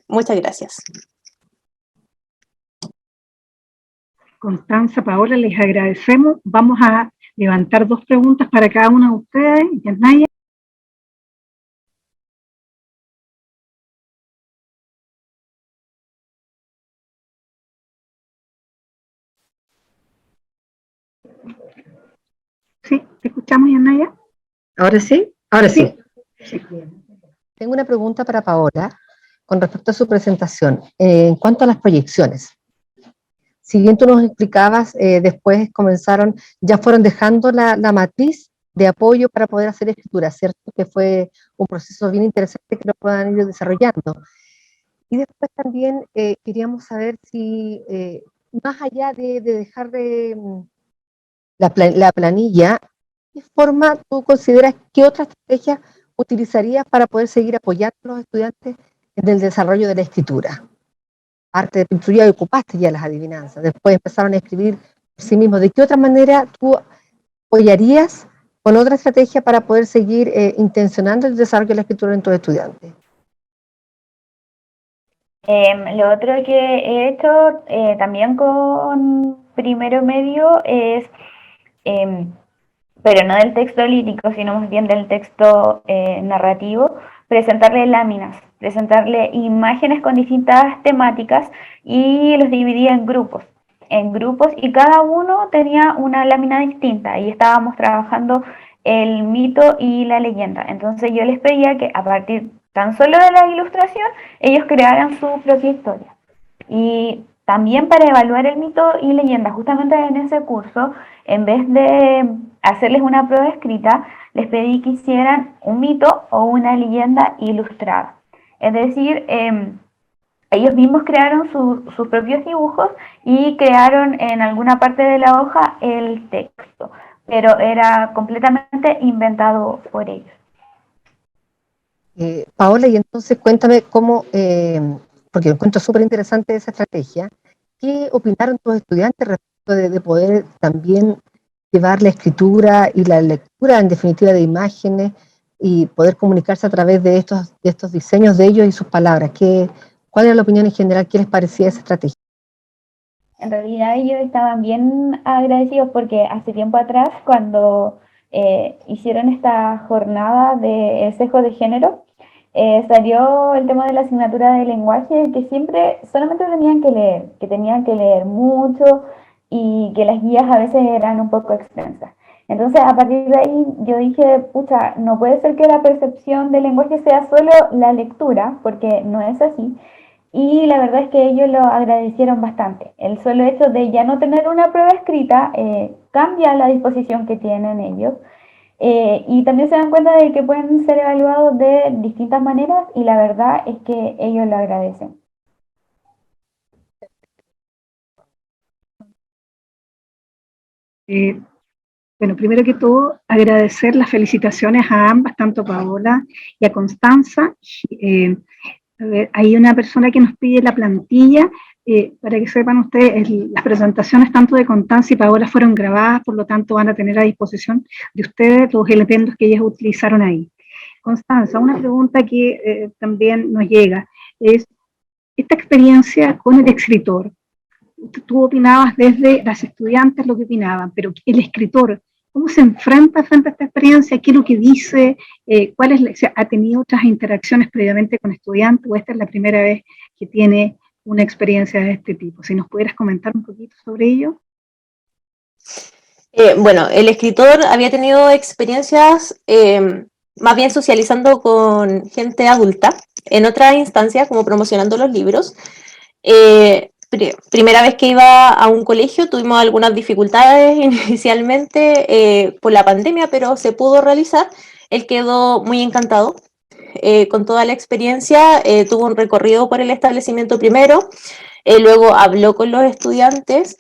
Muchas gracias. Constanza, Paola, les agradecemos. Vamos a levantar 2 preguntas para cada una de ustedes. Yanaya. Sí, ¿te escuchamos, Yanaya? ¿Ahora sí? Ahora sí. Sí. Tengo una pregunta para Paola con respecto a su presentación. En cuanto a las proyecciones, si bien tú nos explicabas, después ya fueron dejando la matriz de apoyo para poder hacer escritura, ¿cierto? Que fue un proceso bien interesante que lo puedan ir desarrollando. Y después también queríamos saber si, más allá de dejar la planilla, ¿qué forma tú consideras, qué otra estrategia utilizarías para poder seguir apoyando a los estudiantes en el desarrollo de la escritura? Arte, tú ya ocupaste ya las adivinanzas, después empezaron a escribir por sí mismos. ¿De qué otra manera tú apoyarías con otra estrategia para poder seguir intencionando el desarrollo de la escritura en tus estudiantes? Lo otro que he hecho también con primero medio es, pero no del texto lírico, sino más bien del texto narrativo, presentarle láminas, presentarle imágenes con distintas temáticas y los dividía en grupos y cada uno tenía una lámina distinta y estábamos trabajando el mito y la leyenda. Entonces yo les pedía que a partir tan solo de la ilustración ellos crearan su propia historia. Y también para evaluar el mito y leyenda, justamente en ese curso, en vez de hacerles una prueba escrita, les pedí que hicieran un mito o una leyenda ilustrada. Es decir, ellos mismos crearon sus propios dibujos y crearon en alguna parte de la hoja el texto, pero era completamente inventado por ellos. Paola, y entonces cuéntame cómo, porque encuentro súper interesante esa estrategia, ¿qué opinaron tus estudiantes respecto de poder también llevar la escritura y la lectura, en definitiva, de imágenes y poder comunicarse a través de estos diseños de ellos y sus palabras? ¿Cuál era la opinión en general? ¿Qué les parecía esa estrategia? En realidad ellos estaban bien agradecidos porque hace tiempo atrás, cuando hicieron esta jornada de sesgo de género, salió el tema de la asignatura de lenguaje, que siempre solamente tenían que leer, que tenían que leer mucho y que las guías a veces eran un poco extensas. Entonces, a partir de ahí, yo dije, pucha, no puede ser que la percepción del lenguaje sea solo la lectura, porque no es así. Y la verdad es que ellos lo agradecieron bastante. El solo hecho de ya no tener una prueba escrita cambia la disposición que tienen ellos. Y también se dan cuenta de que pueden ser evaluados de distintas maneras y la verdad es que ellos lo agradecen. Bueno, primero que todo, agradecer las felicitaciones a ambas, tanto a Paola y a Constanza. A ver, hay una persona que nos pide la plantilla, para que sepan ustedes, las presentaciones tanto de Constanza y Paola fueron grabadas, por lo tanto van a tener a disposición de ustedes los elementos que ellas utilizaron ahí. Constanza, una pregunta que también nos llega, es esta experiencia con el escritor. Tú opinabas desde las estudiantes lo que opinaban, pero el escritor, ¿cómo se enfrenta frente a esta experiencia? ¿Qué es lo que dice? ¿Ha tenido otras interacciones previamente con estudiantes o esta es la primera vez que tiene una experiencia de este tipo? Si nos pudieras comentar un poquito sobre ello. Bueno, el escritor había tenido experiencias más bien socializando con gente adulta, en otra instancia, como promocionando los libros. Primera vez que iba a un colegio tuvimos algunas dificultades inicialmente por la pandemia, pero se pudo realizar. Él quedó muy encantado con toda la experiencia, tuvo un recorrido por el establecimiento primero, luego habló con los estudiantes,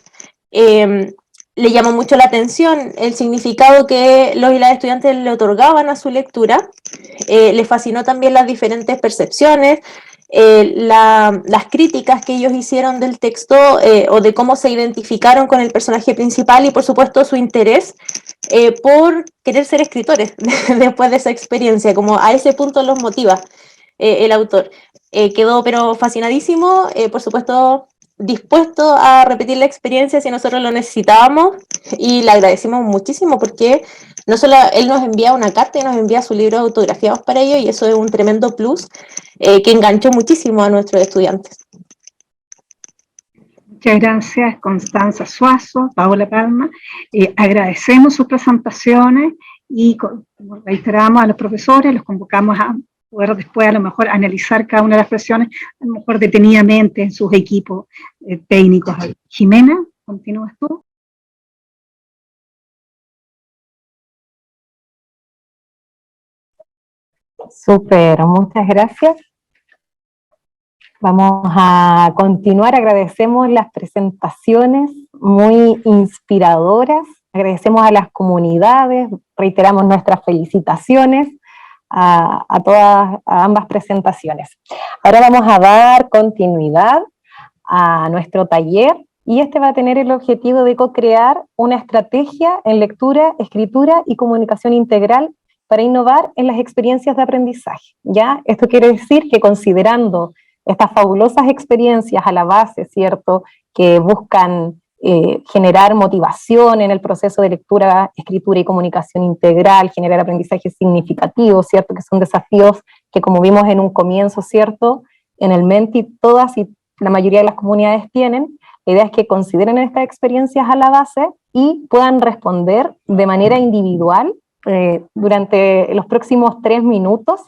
le llamó mucho la atención el significado que los y las estudiantes le otorgaban a su lectura, le fascinó también las diferentes percepciones, las críticas que ellos hicieron del texto o de cómo se identificaron con el personaje principal y por supuesto su interés por querer ser escritores después de esa experiencia, como a ese punto los motiva el autor. Quedó pero fascinadísimo, por supuesto dispuesto a repetir la experiencia si nosotros lo necesitábamos y le agradecimos muchísimo porque no solo él nos envía una carta y nos envía su libro autografiados para ello y eso es un tremendo plus que enganchó muchísimo a nuestros estudiantes. Muchas gracias, Constanza Suazo, Paola Palma. Agradecemos sus presentaciones y reiteramos a los profesores, los convocamos a poder después a lo mejor analizar cada una de las expresiones, a lo mejor detenidamente en sus equipos técnicos. Jimena, continúas tú. Súper, muchas gracias. Vamos a continuar, agradecemos las presentaciones muy inspiradoras, agradecemos a las comunidades, reiteramos nuestras felicitaciones a ambas presentaciones. Ahora vamos a dar continuidad a nuestro taller y este va a tener el objetivo de co-crear una estrategia en lectura, escritura y comunicación integral para innovar en las experiencias de aprendizaje. ¿Ya? Esto quiere decir que considerando estas fabulosas experiencias a la base, ¿cierto?, que buscan generar motivación en el proceso de lectura, escritura y comunicación integral, generar aprendizaje significativo, ¿cierto?, que son desafíos que como vimos en un comienzo, ¿cierto?, en el Menti todas y la mayoría de las comunidades tienen. La idea es que consideren estas experiencias a la base y puedan responder de manera individual durante los próximos 3 minutos,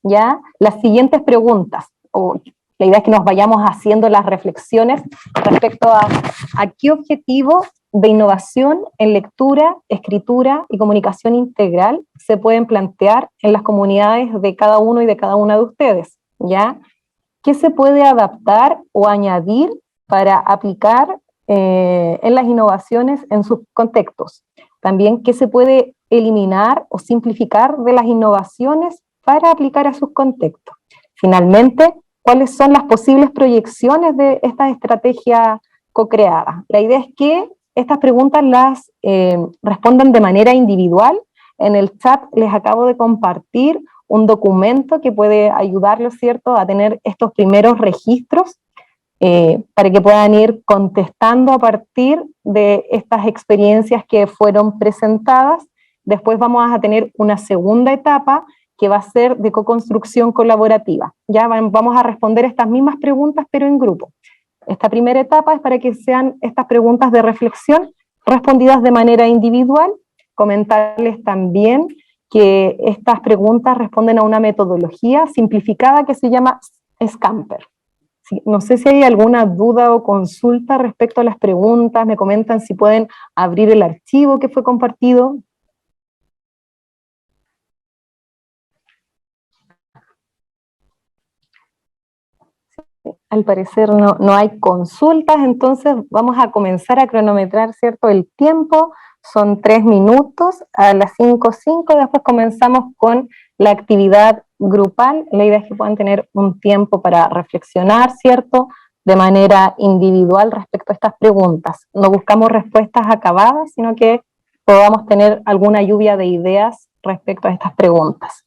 ¿ya?, las siguientes preguntas, la idea es que nos vayamos haciendo las reflexiones respecto a qué objetivo de innovación en lectura, escritura y comunicación integral se pueden plantear en las comunidades de cada uno y de cada una de ustedes, ¿ya? ¿Qué se puede adaptar o añadir para aplicar en las innovaciones en sus contextos? También, ¿qué se puede eliminar o simplificar de las innovaciones para aplicar a sus contextos? Finalmente, ¿cuáles son las posibles proyecciones de esta estrategia co-creada? La idea es que estas preguntas las respondan de manera individual. En el chat les acabo de compartir un documento que puede ayudarlos, ¿cierto?, a tener estos primeros registros para que puedan ir contestando a partir de estas experiencias que fueron presentadas. Después vamos a tener una segunda etapa que va a ser de co-construcción colaborativa. Ya vamos a responder estas mismas preguntas, pero en grupo. Esta primera etapa es para que sean estas preguntas de reflexión respondidas de manera individual. Comentarles también que estas preguntas responden a una metodología simplificada que se llama Scamper. Sí, no sé si hay alguna duda o consulta respecto a las preguntas. Me comentan si pueden abrir el archivo que fue compartido. Al parecer no hay consultas, entonces vamos a comenzar a cronometrar, ¿cierto?, el tiempo. Son 3 minutos, a las 5:05, después comenzamos con la actividad grupal. La idea es que puedan tener un tiempo para reflexionar, ¿cierto?, de manera individual respecto a estas preguntas. No buscamos respuestas acabadas, sino que podamos tener alguna lluvia de ideas respecto a estas preguntas.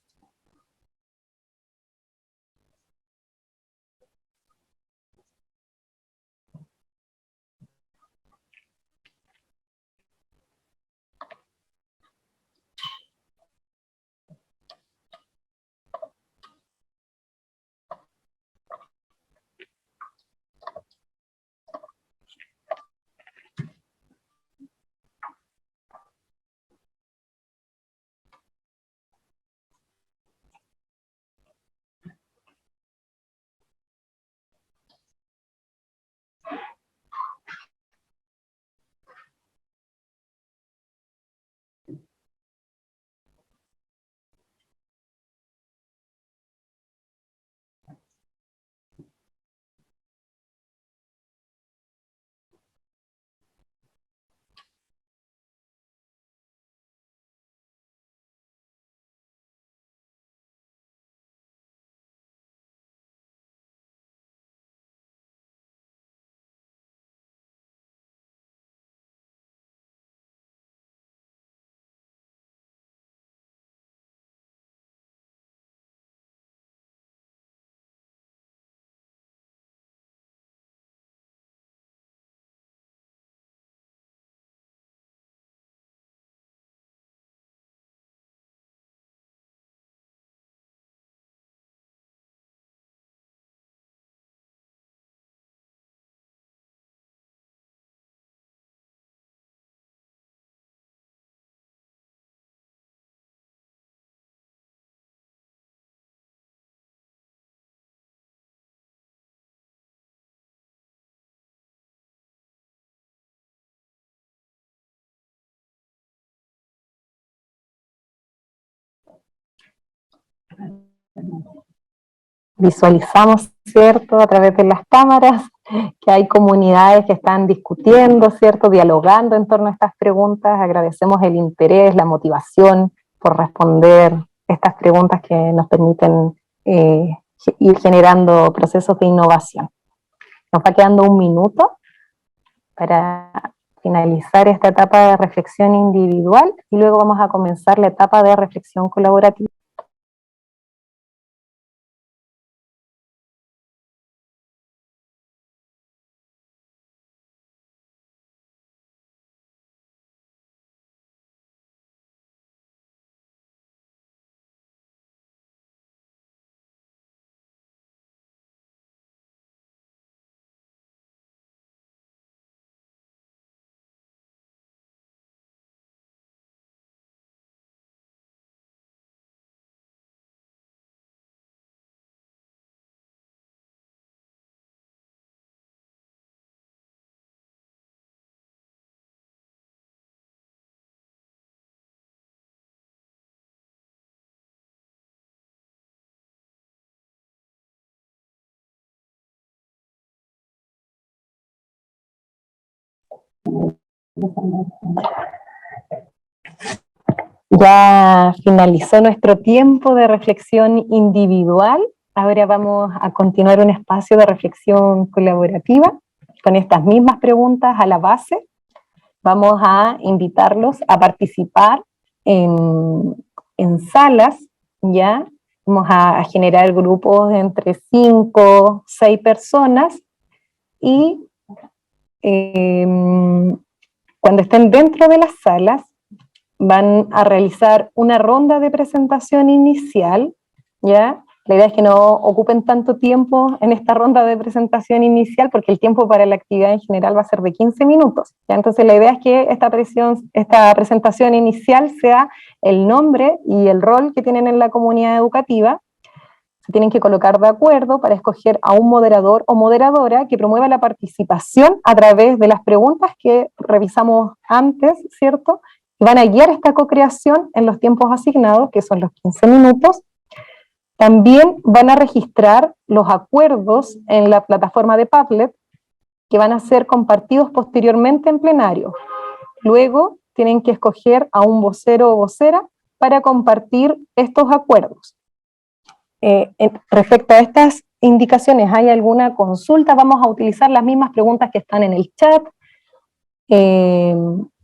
Visualizamos, ¿cierto?, a través de las cámaras, que hay comunidades que están discutiendo, ¿cierto?, dialogando en torno a estas preguntas. Agradecemos el interés, la motivación por responder estas preguntas que nos permiten ir generando procesos de innovación. Nos va quedando 1 minuto para finalizar esta etapa de reflexión individual y luego vamos a comenzar la etapa de reflexión colaborativa. Ya finalizó nuestro tiempo de reflexión individual. Ahora vamos a continuar un espacio de reflexión colaborativa con estas mismas preguntas a la base. Vamos a invitarlos a participar en salas, ¿ya?, Vamos a generar grupos entre 5, 6 personas y cuando estén dentro de las salas van a realizar una ronda de presentación inicial, ¿ya? La idea es que no ocupen tanto tiempo en esta ronda de presentación inicial porque el tiempo para la actividad en general va a ser de 15 minutos, ¿ya? Entonces la idea es que esta presentación inicial sea el nombre y el rol que tienen en la comunidad educativa. Se tienen que colocar de acuerdo para escoger a un moderador o moderadora que promueva la participación a través de las preguntas que revisamos antes, ¿cierto? Y van a guiar esta co-creación en los tiempos asignados, que son los 15 minutos. También van a registrar los acuerdos en la plataforma de Padlet, que van a ser compartidos posteriormente en plenario. Luego tienen que escoger a un vocero o vocera para compartir estos acuerdos. Respecto a estas indicaciones, ¿hay alguna consulta? Vamos a utilizar las mismas preguntas que están en el chat,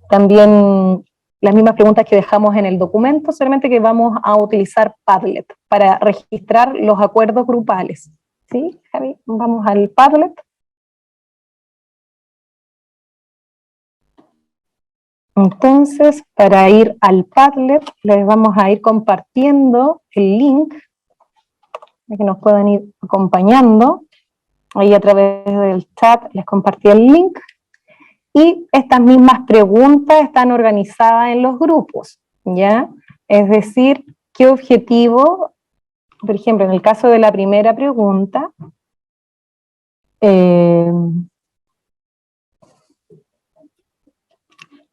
también las mismas preguntas que dejamos en el documento, solamente que vamos a utilizar Padlet para registrar los acuerdos grupales. ¿Sí, Javi? Vamos al Padlet. Entonces, para ir al Padlet, les vamos a ir compartiendo el link que nos puedan ir acompañando. Ahí a través del chat les compartí el link. Y estas mismas preguntas están organizadas en los grupos, ¿ya? Es decir, ¿qué objetivo? Por ejemplo, en el caso de la primera pregunta, ¿qué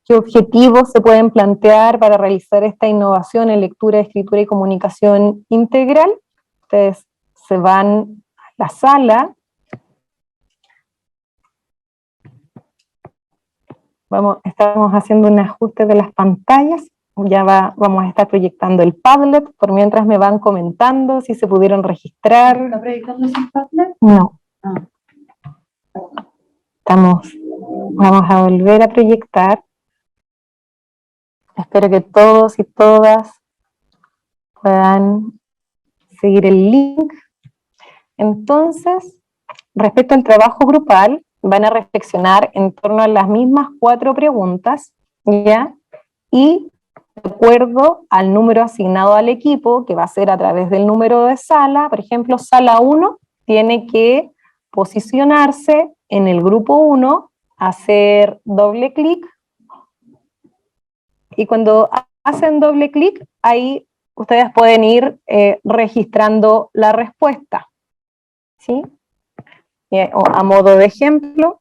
objetivos se pueden plantear para realizar esta innovación en lectura, escritura y comunicación integral? Ustedes se van a la sala, estamos haciendo un ajuste de las pantallas, vamos a estar proyectando el Padlet, por mientras me van comentando si se pudieron registrar. ¿Está proyectando el Padlet? No. Vamos a volver a proyectar. Espero que todos y todas puedan seguir el link. Entonces, respecto al trabajo grupal, van a reflexionar en torno a las mismas 4 preguntas, ¿ya? Y de acuerdo al número asignado al equipo, que va a ser a través del número de sala, por ejemplo, sala 1 tiene que posicionarse en el grupo 1, hacer doble clic, y cuando hacen doble clic, ahí ustedes pueden ir registrando la respuesta, ¿sí? A modo de ejemplo,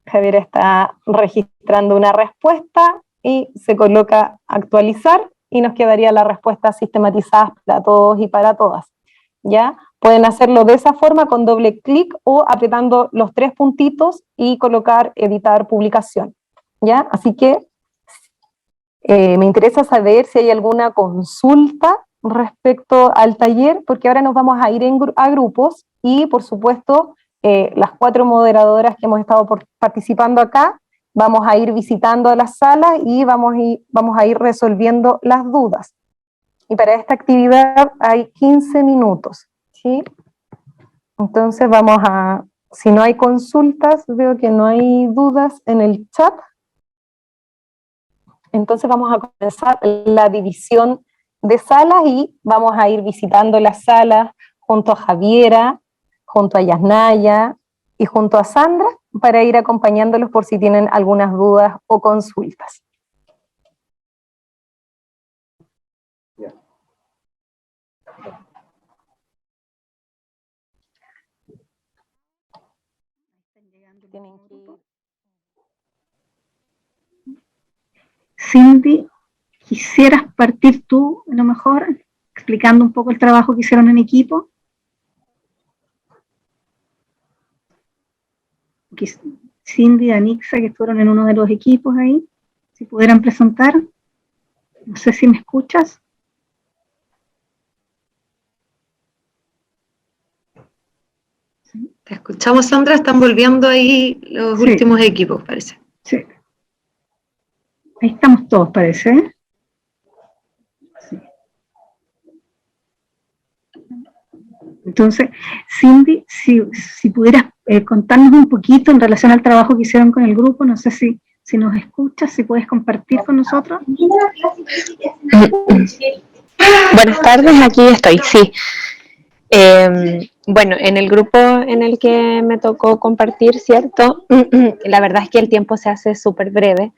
Javier está registrando una respuesta y se coloca actualizar y nos quedaría la respuesta sistematizada para todos y para todas, ¿ya? Pueden hacerlo de esa forma con doble clic o apretando los 3 puntitos y colocar editar publicación, ¿ya? Así que me interesa saber si hay alguna consulta respecto al taller, porque ahora nos vamos a ir a grupos y, por supuesto, las 4 moderadoras que hemos estado participando acá, vamos a ir visitando las salas y vamos a ir resolviendo las dudas. Y para esta actividad hay 15 minutos, ¿sí? Entonces si no hay consultas, veo que no hay dudas en el chat. Entonces vamos a comenzar la división de salas y vamos a ir visitando las salas junto a Javiera, junto a Yasnaya y junto a Sandra para ir acompañándolos por si tienen algunas dudas o consultas. Cindy, ¿quisieras partir tú, a lo mejor, explicando un poco el trabajo que hicieron en equipo? Cindy y Anixa, que fueron en uno de los equipos ahí, si pudieran presentar. No sé si me escuchas. Te escuchamos, Sandra, están volviendo ahí los últimos equipos, parece. Sí. Ahí estamos todos, parece. Sí. Entonces, Cindy, si pudieras contarnos un poquito en relación al trabajo que hicieron con el grupo, no sé si nos escuchas, si puedes compartir con nosotros. Buenas tardes, aquí estoy, sí. Bueno, en el grupo en el que me tocó compartir, ¿cierto? La verdad es que el tiempo se hace súper breve.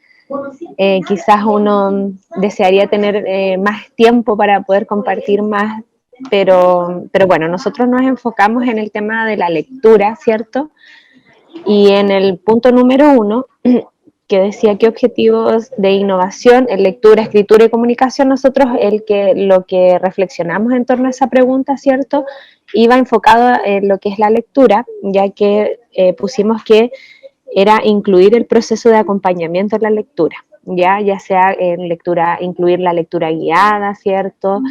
Quizás uno desearía tener más tiempo para poder compartir más, pero bueno, nosotros nos enfocamos en el tema de la lectura, ¿cierto? Y en el punto número 1, que decía qué objetivos de innovación en lectura, escritura y comunicación, nosotros lo que reflexionamos en torno a esa pregunta, ¿cierto? Iba enfocado en lo que es la lectura, ya que pusimos que era incluir el proceso de acompañamiento en la lectura, ya sea en lectura, incluir la lectura guiada, ¿cierto?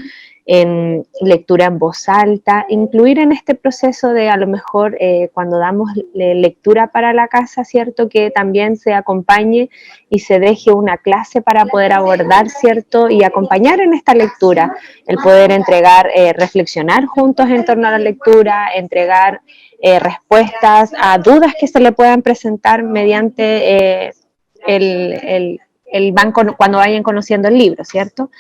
En lectura en voz alta, incluir en este proceso de a lo mejor cuando damos lectura para la casa, ¿cierto? Que también se acompañe y se deje una clase para poder abordar, ¿cierto? Y acompañar en esta lectura, el poder entregar, reflexionar juntos en torno a la lectura, entregar respuestas a dudas que se le puedan presentar mediante cuando vayan conociendo el libro, ¿cierto?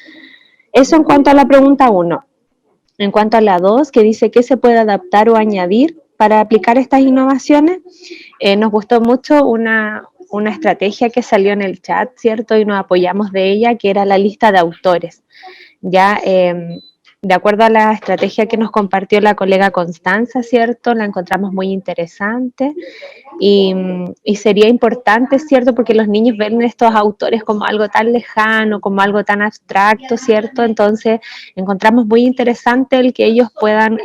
Eso en cuanto a la pregunta 1. En cuanto a la 2, que dice qué se puede adaptar o añadir para aplicar estas innovaciones, nos gustó mucho una estrategia que salió en el chat, ¿cierto? Y nos apoyamos de ella, que era la lista de autores. Ya, de acuerdo a la estrategia que nos compartió la colega Constanza, ¿cierto? La encontramos muy interesante y sería importante, ¿cierto? Porque los niños ven estos autores como algo tan lejano, como algo tan abstracto, ¿cierto? Entonces encontramos muy interesante el que ellos puedan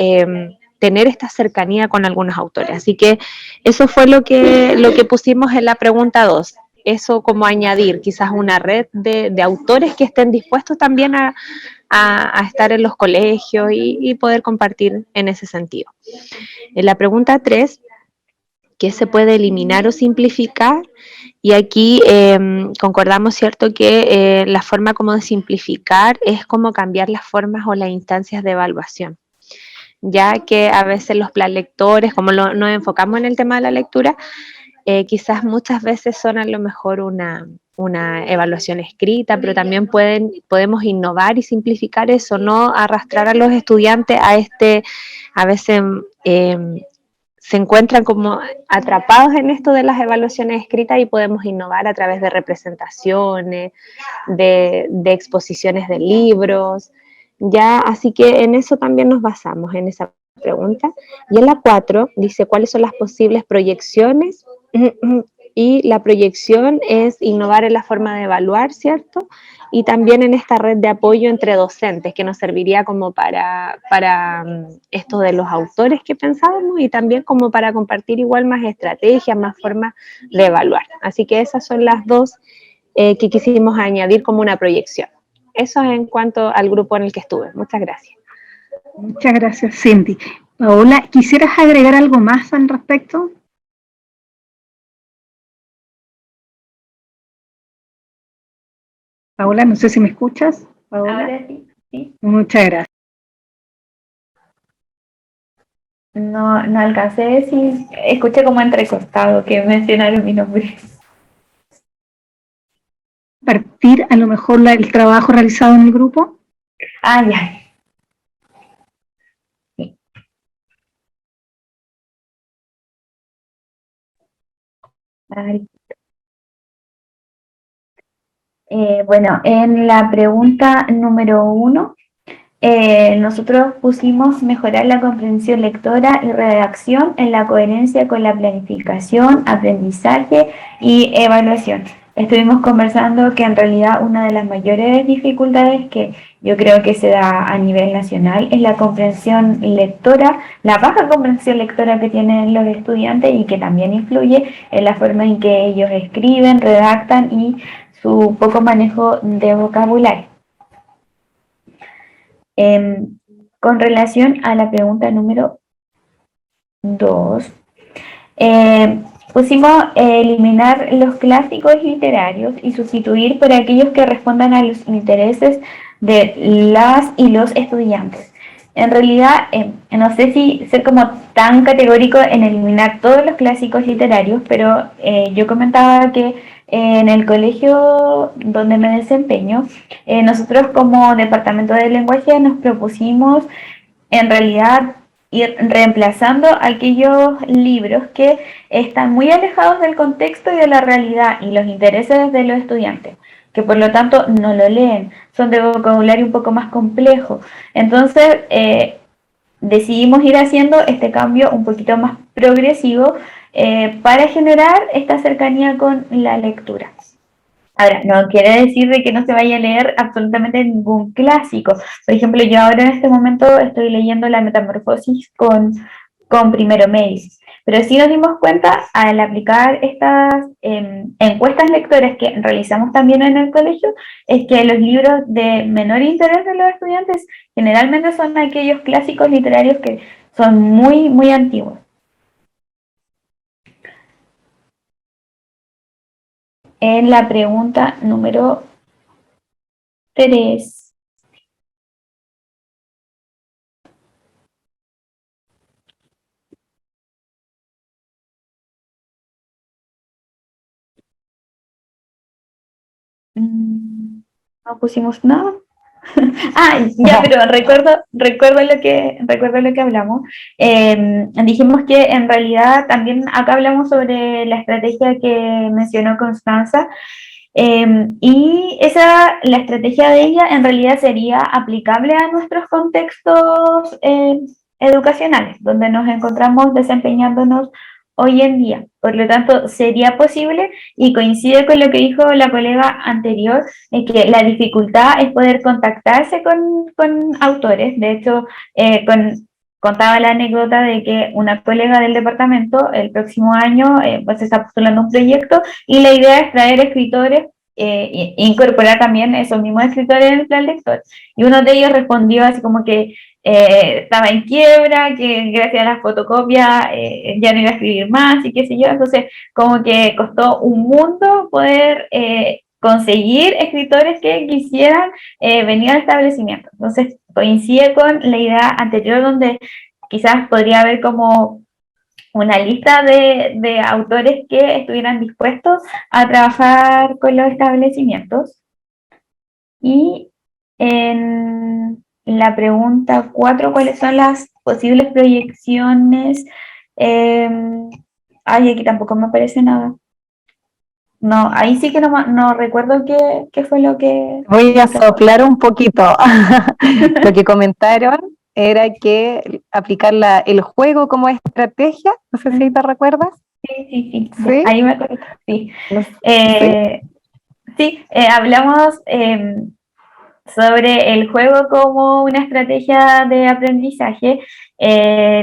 tener esta cercanía con algunos autores. Así que eso fue lo que pusimos en la pregunta 2. Eso como añadir, quizás una red de autores que estén dispuestos también a estar en los colegios y poder compartir en ese sentido. En la pregunta 3, ¿qué se puede eliminar o simplificar? Y aquí concordamos, ¿cierto?, que la forma como de simplificar es como cambiar las formas o las instancias de evaluación, ya que a veces los plan lectores, como nos enfocamos en el tema de la lectura, quizás muchas veces son a lo mejor una evaluación escrita, pero también podemos innovar y simplificar eso, no arrastrar a los estudiantes a veces se encuentran como atrapados en esto de las evaluaciones escritas y podemos innovar a través de representaciones, de exposiciones de libros, ya, así que en eso también nos basamos, en esa pregunta. Y en la 4 dice cuáles son las posibles proyecciones, y la proyección es innovar en la forma de evaluar, ¿cierto? Y también en esta red de apoyo entre docentes, que nos serviría como para esto de los autores que pensábamos y también como para compartir igual más estrategias, más formas de evaluar. Así que esas son las dos que quisimos añadir como una proyección. Eso es en cuanto al grupo en el que estuve. Muchas gracias. Muchas gracias, Cindy. Paola, ¿quisieras agregar algo más al respecto? Paola, no sé si me escuchas. Paola. Ahora sí, sí. Muchas gracias. No alcancé a decir, escuché como entrecortado que mencionaron mi nombre. ¿Partir a lo mejor el trabajo realizado en el grupo? Ah, ya. Sí. Ay. Bueno, en la pregunta número 1, nosotros pusimos mejorar la comprensión lectora y redacción en la coherencia con la planificación, aprendizaje y evaluación. Estuvimos conversando que en realidad una de las mayores dificultades que yo creo que se da a nivel nacional es la comprensión lectora, la baja comprensión lectora que tienen los estudiantes y que también influye en la forma en que ellos escriben, redactan y su poco manejo de vocabulario. Con relación a la pregunta número 2, pusimos eliminar los clásicos literarios y sustituir por aquellos que respondan a los intereses de las y los estudiantes. En realidad, no sé si ser como tan categórico en eliminar todos los clásicos literarios, pero yo comentaba que en el colegio donde me desempeño, nosotros como departamento de lenguaje nos propusimos en realidad ir reemplazando aquellos libros que están muy alejados del contexto y de la realidad y los intereses de los estudiantes, que por lo tanto no lo leen, son de vocabulario un poco más complejo. Entonces decidimos ir haciendo este cambio un poquito más progresivo para generar esta cercanía con la lectura. Ahora, no quiere decir de que no se vaya a leer absolutamente ningún clásico. Por ejemplo, yo ahora en este momento estoy leyendo La Metamorfosis con Primero Médicis. Pero sí nos dimos cuenta al aplicar estas encuestas lectoras que realizamos también en el colegio, es que los libros de menor interés de los estudiantes generalmente son aquellos clásicos literarios que son muy, muy antiguos. En la pregunta número 3. No pusimos nada. Ya, pero recuerdo lo que hablamos. Dijimos que en realidad también acá hablamos sobre la estrategia que mencionó Constanza, y la estrategia de ella en realidad sería aplicable a nuestros contextos educacionales, donde nos encontramos desempeñándonos hoy en día. Por lo tanto, sería posible, y coincide con lo que dijo la colega anterior, que la dificultad es poder contactarse con autores. De hecho, contaba la anécdota de que una colega del departamento el próximo año pues está postulando un proyecto y la idea es traer escritores e incorporar también esos mismos escritores en el plan lector. Y uno de ellos respondió así como que estaba en quiebra, que gracias a las fotocopias ya no iba a escribir más y qué sé yo. Entonces como que costó un mundo poder conseguir escritores que quisieran venir al establecimiento. Entonces coincide con la idea anterior, donde quizás podría haber como una lista de autores que estuvieran dispuestos a trabajar con los establecimientos. Y en la pregunta 4, ¿cuáles son las posibles proyecciones? Aquí tampoco me aparece nada. No, ahí sí que no recuerdo qué fue lo que... Voy a soplar un poquito. Lo que comentaron era que aplicar el juego como estrategia, no sé si te recuerdas. Sí. Ahí me acuerdo, sí. Hablamos sobre el juego como una estrategia de aprendizaje.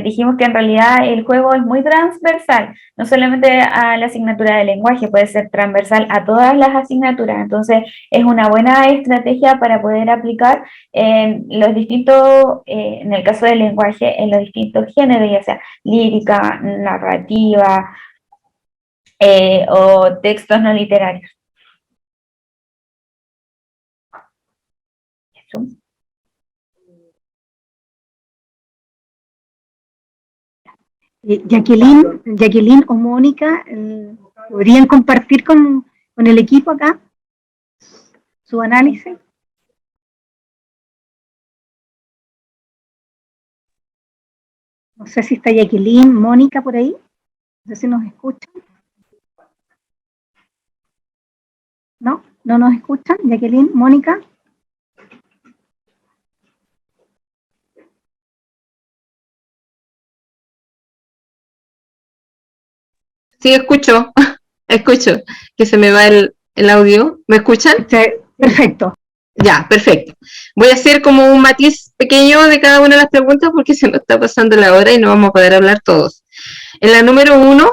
Dijimos que en realidad el juego es muy transversal, no solamente a la asignatura de lenguaje, puede ser transversal a todas las asignaturas. Entonces es una buena estrategia para poder aplicar en los distintos, en el caso del lenguaje, en los distintos géneros, ya sea lírica, narrativa o textos no literarios. Jacqueline o Mónica, ¿podrían compartir con el equipo acá su análisis? No sé si está Jacqueline, Mónica por ahí, no sé si nos escuchan. ¿No? ¿No nos escuchan? Jacqueline, Mónica. Sí, escucho, que se me va el audio. ¿Me escuchan? Sí, perfecto. Ya, perfecto. Voy a hacer como un matiz pequeño de cada una de las preguntas porque se nos está pasando la hora y no vamos a poder hablar todos. En la número 1,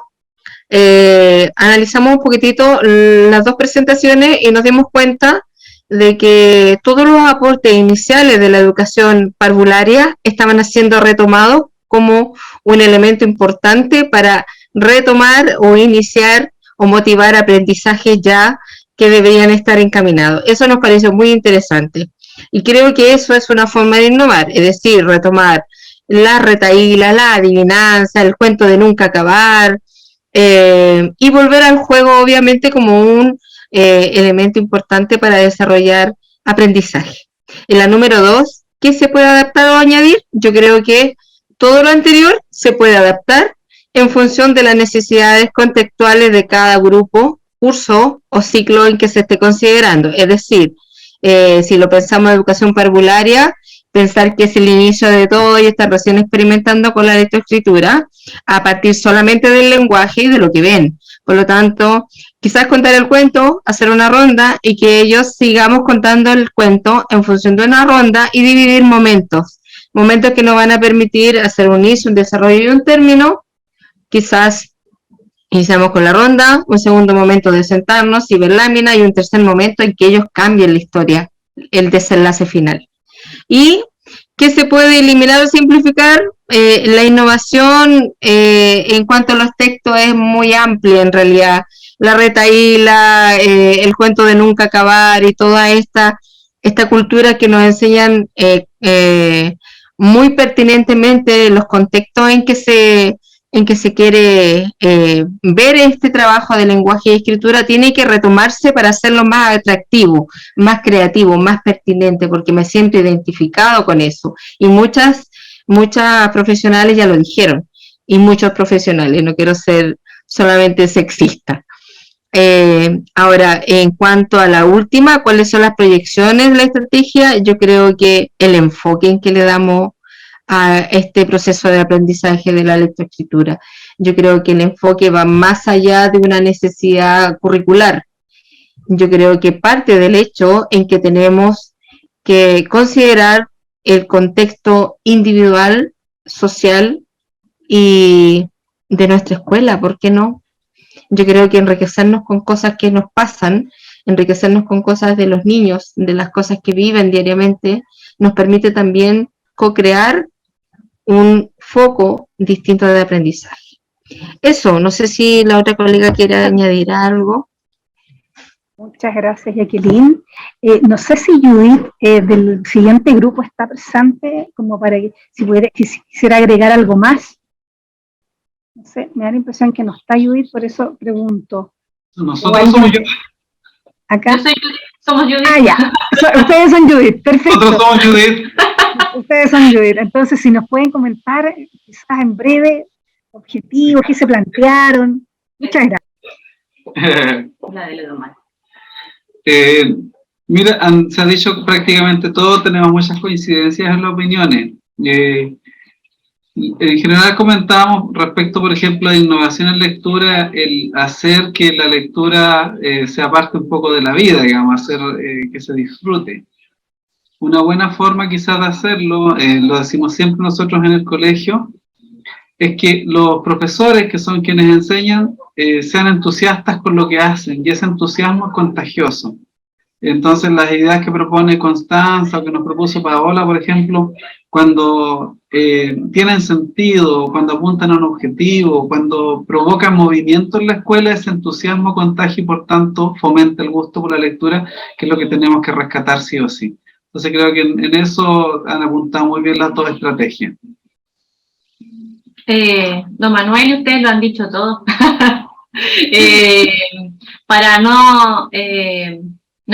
analizamos un poquitito las dos presentaciones y nos dimos cuenta de que todos los aportes iniciales de la educación parvularia estaban siendo retomados como un elemento importante para retomar o iniciar o motivar aprendizajes ya que deberían estar encaminados. Eso nos pareció muy interesante. Y creo que eso es una forma de innovar, es decir, retomar la retahíla, la adivinanza, el cuento de nunca acabar, y volver al juego obviamente como un elemento importante para desarrollar aprendizaje. En la número 2, ¿qué se puede adaptar o añadir? Yo creo que todo lo anterior se puede adaptar en función de las necesidades contextuales de cada grupo, curso o ciclo en que se esté considerando. Es decir, si lo pensamos en educación parvularia, pensar que es el inicio de todo y estar recién experimentando con la lectoescritura a partir solamente del lenguaje y de lo que ven. Por lo tanto, quizás contar el cuento, hacer una ronda y que ellos sigamos contando el cuento en función de una ronda y dividir momentos que nos van a permitir hacer un inicio, un desarrollo y un término. Quizás iniciamos con la ronda, un segundo momento de sentarnos y ver lámina y un tercer momento en que ellos cambien la historia, el desenlace final. ¿Y qué se puede eliminar o simplificar? La innovación en cuanto a los textos es muy amplia en realidad. La retahíla, el cuento de nunca acabar y toda esta cultura que nos enseñan muy pertinentemente los contextos en que se quiere ver este trabajo de lenguaje y escritura, tiene que retomarse para hacerlo más atractivo, más creativo, más pertinente, porque me siento identificado con eso. Y muchas profesionales ya lo dijeron, y muchos profesionales, no quiero ser solamente sexista. Ahora, en cuanto a la última, ¿cuáles son las proyecciones de la estrategia? Yo creo que el enfoque en que le damos a este proceso de aprendizaje de la lectoescritura. Yo creo que el enfoque va más allá de una necesidad curricular. Yo creo que parte del hecho en que tenemos que considerar el contexto individual, social y de nuestra escuela, ¿por qué no? Yo creo que enriquecernos con cosas que nos pasan, enriquecernos con cosas de los niños, de las cosas que viven diariamente, nos permite también co-crear un foco distinto de aprendizaje. Eso, no sé si la otra colega quiere añadir algo. Muchas gracias, Jacqueline. No sé si Judith del siguiente grupo está presente, como para que si quisiera agregar algo más. No sé, me da la impresión que no está Judith, por eso pregunto. Nosotros somos Judith. ¿Acá? Yo soy Judith, somos Judith. Ah, ya. Ustedes son Judith, perfecto. Nosotros somos Judith. Ustedes son Judith. Entonces, si nos pueden comentar, quizás en breve, objetivos, qué se plantearon. Muchas gracias. La de Ledomar. Mira, se ha dicho prácticamente todo, tenemos muchas coincidencias en las opiniones. En general comentábamos respecto, por ejemplo, de innovación en lectura, el hacer que la lectura sea parte un poco de la vida, digamos, hacer que se disfrute. Una buena forma quizás de hacerlo, lo decimos siempre nosotros en el colegio, es que los profesores, que son quienes enseñan, sean entusiastas con lo que hacen, y ese entusiasmo es contagioso. Entonces las ideas que propone Constanza, o que nos propuso Paola, por ejemplo, cuando tienen sentido, cuando apuntan a un objetivo, cuando provocan movimiento en la escuela, ese entusiasmo contagia y por tanto fomenta el gusto por la lectura, que es lo que tenemos que rescatar sí o sí. Entonces creo que en eso han apuntado muy bien las dos estrategias. Don Manuel, ustedes lo han dicho todo. Para no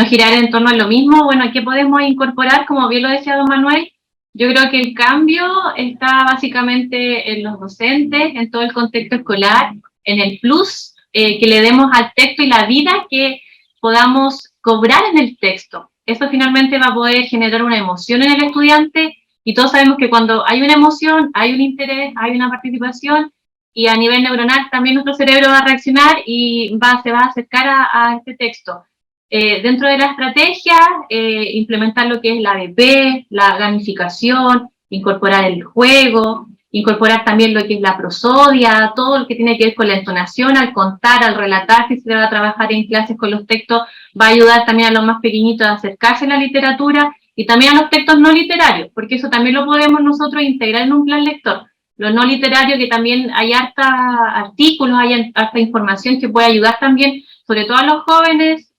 girar en torno a lo mismo, bueno, ¿qué podemos incorporar? Como bien lo decía don Manuel, yo creo que el cambio está básicamente en los docentes, en todo el contexto escolar, en el plus que le demos al texto y la vida que podamos cobrar en el texto. Eso finalmente va a poder generar una emoción en el estudiante, y todos sabemos que cuando hay una emoción, hay un interés, hay una participación, y a nivel neuronal también nuestro cerebro va a reaccionar y se va a acercar a este texto. Dentro de la estrategia, implementar lo que es la ABP, la gamificación, incorporar el juego, incorporar también lo que es la prosodia, todo lo que tiene que ver con la entonación, al contar, al relatar, si se va a trabajar en clases con los textos, va a ayudar también a los más pequeñitos a acercarse a la literatura, y también a los textos no literarios, porque eso también lo podemos nosotros integrar en un plan lector. Lo no literario, que también hay harta artículos, hay harta información que puede ayudar también, sobre todo a los jóvenes,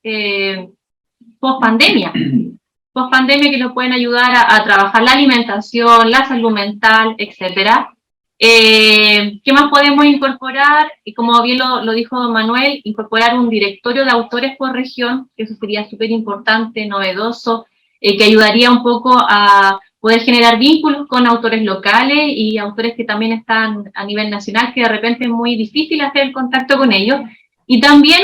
post pandemia. post pandemia que nos pueden ayudar a trabajar la alimentación, la salud mental, etcétera. ¿Qué más podemos incorporar? Y como bien lo dijo don Manuel, incorporar un directorio de autores por región, que eso sería súper importante, novedoso, que ayudaría un poco a poder generar vínculos con autores locales y autores que también están a nivel nacional, que de repente es muy difícil hacer el contacto con ellos. Y también,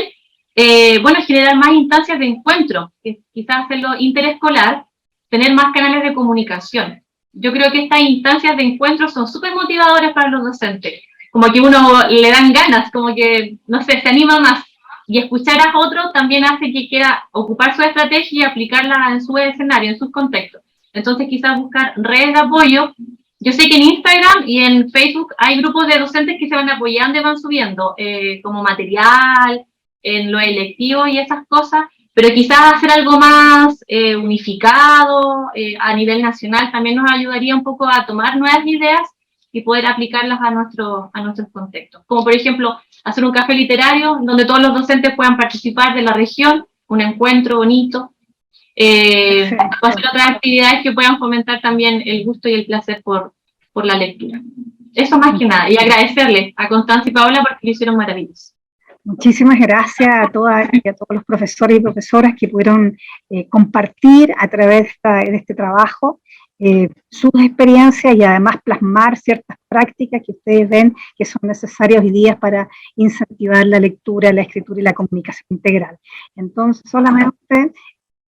bueno, generar más instancias de encuentro, que quizás hacerlo interescolar, tener más canales de comunicación. Yo creo que estas instancias de encuentro son súper motivadoras para los docentes, como que uno le dan ganas, como que, no sé, se anima más, y escuchar a otro también hace que quiera ocupar su estrategia y aplicarla en su escenario, en sus contextos. Entonces quizás buscar redes de apoyo. Yo sé que en Instagram y en Facebook hay grupos de docentes que se van apoyando y van subiendo como material, en lo electivo y esas cosas, pero quizás hacer algo más unificado a nivel nacional también nos ayudaría un poco a tomar nuevas ideas y poder aplicarlas a nuestros contextos. Como por ejemplo, hacer un café literario donde todos los docentes puedan participar de la región, un encuentro bonito, o hacer otras actividades que puedan fomentar también el gusto y el placer por la lectura. Eso más que nada, y agradecerles a Constanza y Paola porque lo hicieron maravilloso. Muchísimas gracias a todas y a todos los profesores y profesoras que pudieron compartir a través de este trabajo sus experiencias y además plasmar ciertas prácticas que ustedes ven que son necesarias hoy día para incentivar la lectura, la escritura y la comunicación integral. Entonces, solamente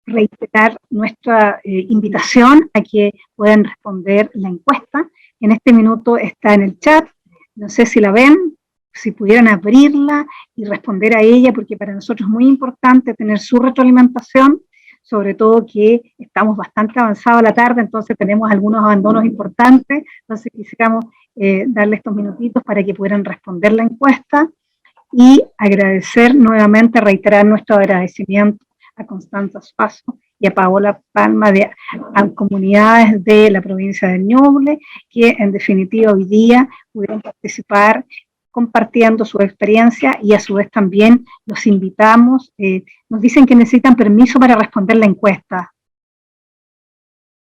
reiterar nuestra invitación a que puedan responder la encuesta. En este minuto está en el chat, no sé si la ven, si pudieran abrirla y responder a ella, porque para nosotros es muy importante tener su retroalimentación, sobre todo que estamos bastante avanzados a la tarde, entonces tenemos algunos abandonos importantes, entonces quisiéramos darle estos minutitos para que pudieran responder la encuesta y agradecer nuevamente, reiterar nuestro agradecimiento a Constanza Suazo y a Paola Palma a comunidades de la provincia del Ñuble, que en definitiva hoy día pudieron participar compartiendo su experiencia y a su vez también los invitamos, nos dicen que necesitan permiso para responder la encuesta.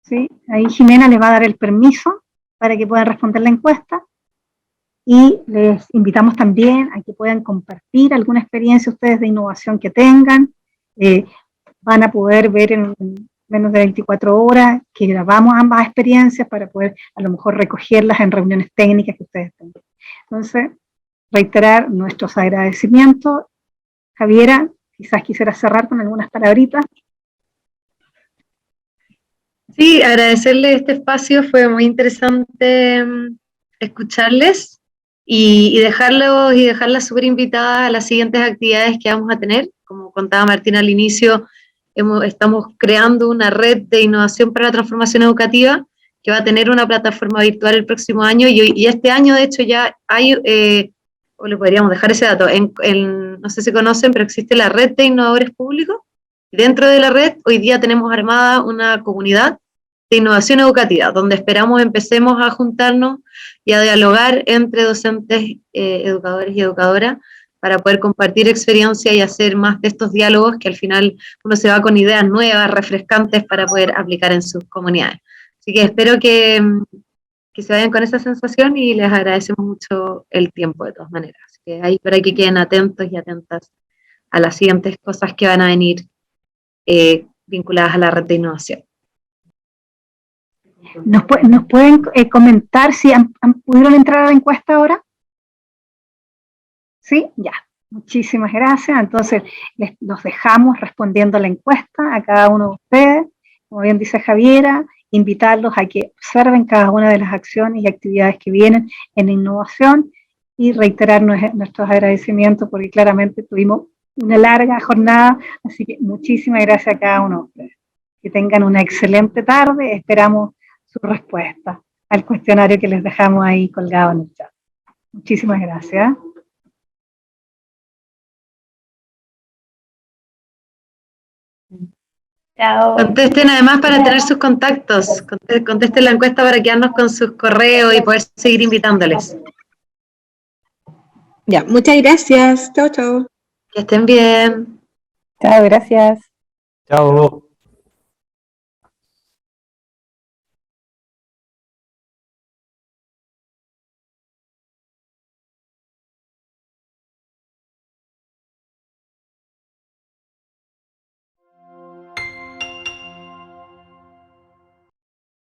¿Sí? Ahí Jimena les va a dar el permiso para que puedan responder la encuesta y les invitamos también a que puedan compartir alguna experiencia ustedes de innovación que tengan, van a poder ver en menos de 24 horas que grabamos ambas experiencias para poder a lo mejor recogerlas en reuniones técnicas que ustedes tengan. Entonces, reiterar nuestros agradecimientos. Javiera, quizás quisiera cerrar con algunas palabritas. Sí, agradecerles este espacio, fue muy interesante escucharles y dejarlas súper invitadas a las siguientes actividades que vamos a tener. Como contaba Martín al inicio, estamos creando una red de innovación para la transformación educativa que va a tener una plataforma virtual el próximo año y este año de hecho ya hay, o le podríamos dejar ese dato, no sé si conocen, pero existe la red de innovadores públicos y dentro de la red hoy día tenemos armada una comunidad de innovación educativa donde esperamos empecemos a juntarnos y a dialogar entre docentes, educadores y educadoras para poder compartir experiencia y hacer más de estos diálogos que al final uno se va con ideas nuevas, refrescantes para poder aplicar en sus comunidades. Así que espero que se vayan con esa sensación y les agradecemos mucho el tiempo de todas maneras. Así que ahí para que queden atentos y atentas a las siguientes cosas que van a venir vinculadas a la red de innovación. ¿Nos pueden comentar si pudieron entrar a la encuesta ahora? ¿Sí? Ya. Muchísimas gracias. Entonces, los dejamos respondiendo a la encuesta a cada uno de ustedes. Como bien dice Javiera, invitarlos a que observen cada una de las acciones y actividades que vienen en la innovación y reiterar nuestros agradecimientos porque claramente tuvimos una larga jornada, así que muchísimas gracias a cada uno de ustedes. Que tengan una excelente tarde, esperamos su respuesta al cuestionario que les dejamos ahí colgado en el chat. Muchísimas gracias. Chao. Contesten además para tener sus contactos, contesten la encuesta para quedarnos con sus correos y poder seguir invitándoles. Ya, muchas gracias. Chao, chao. Que estén bien. Chao, gracias. Chao.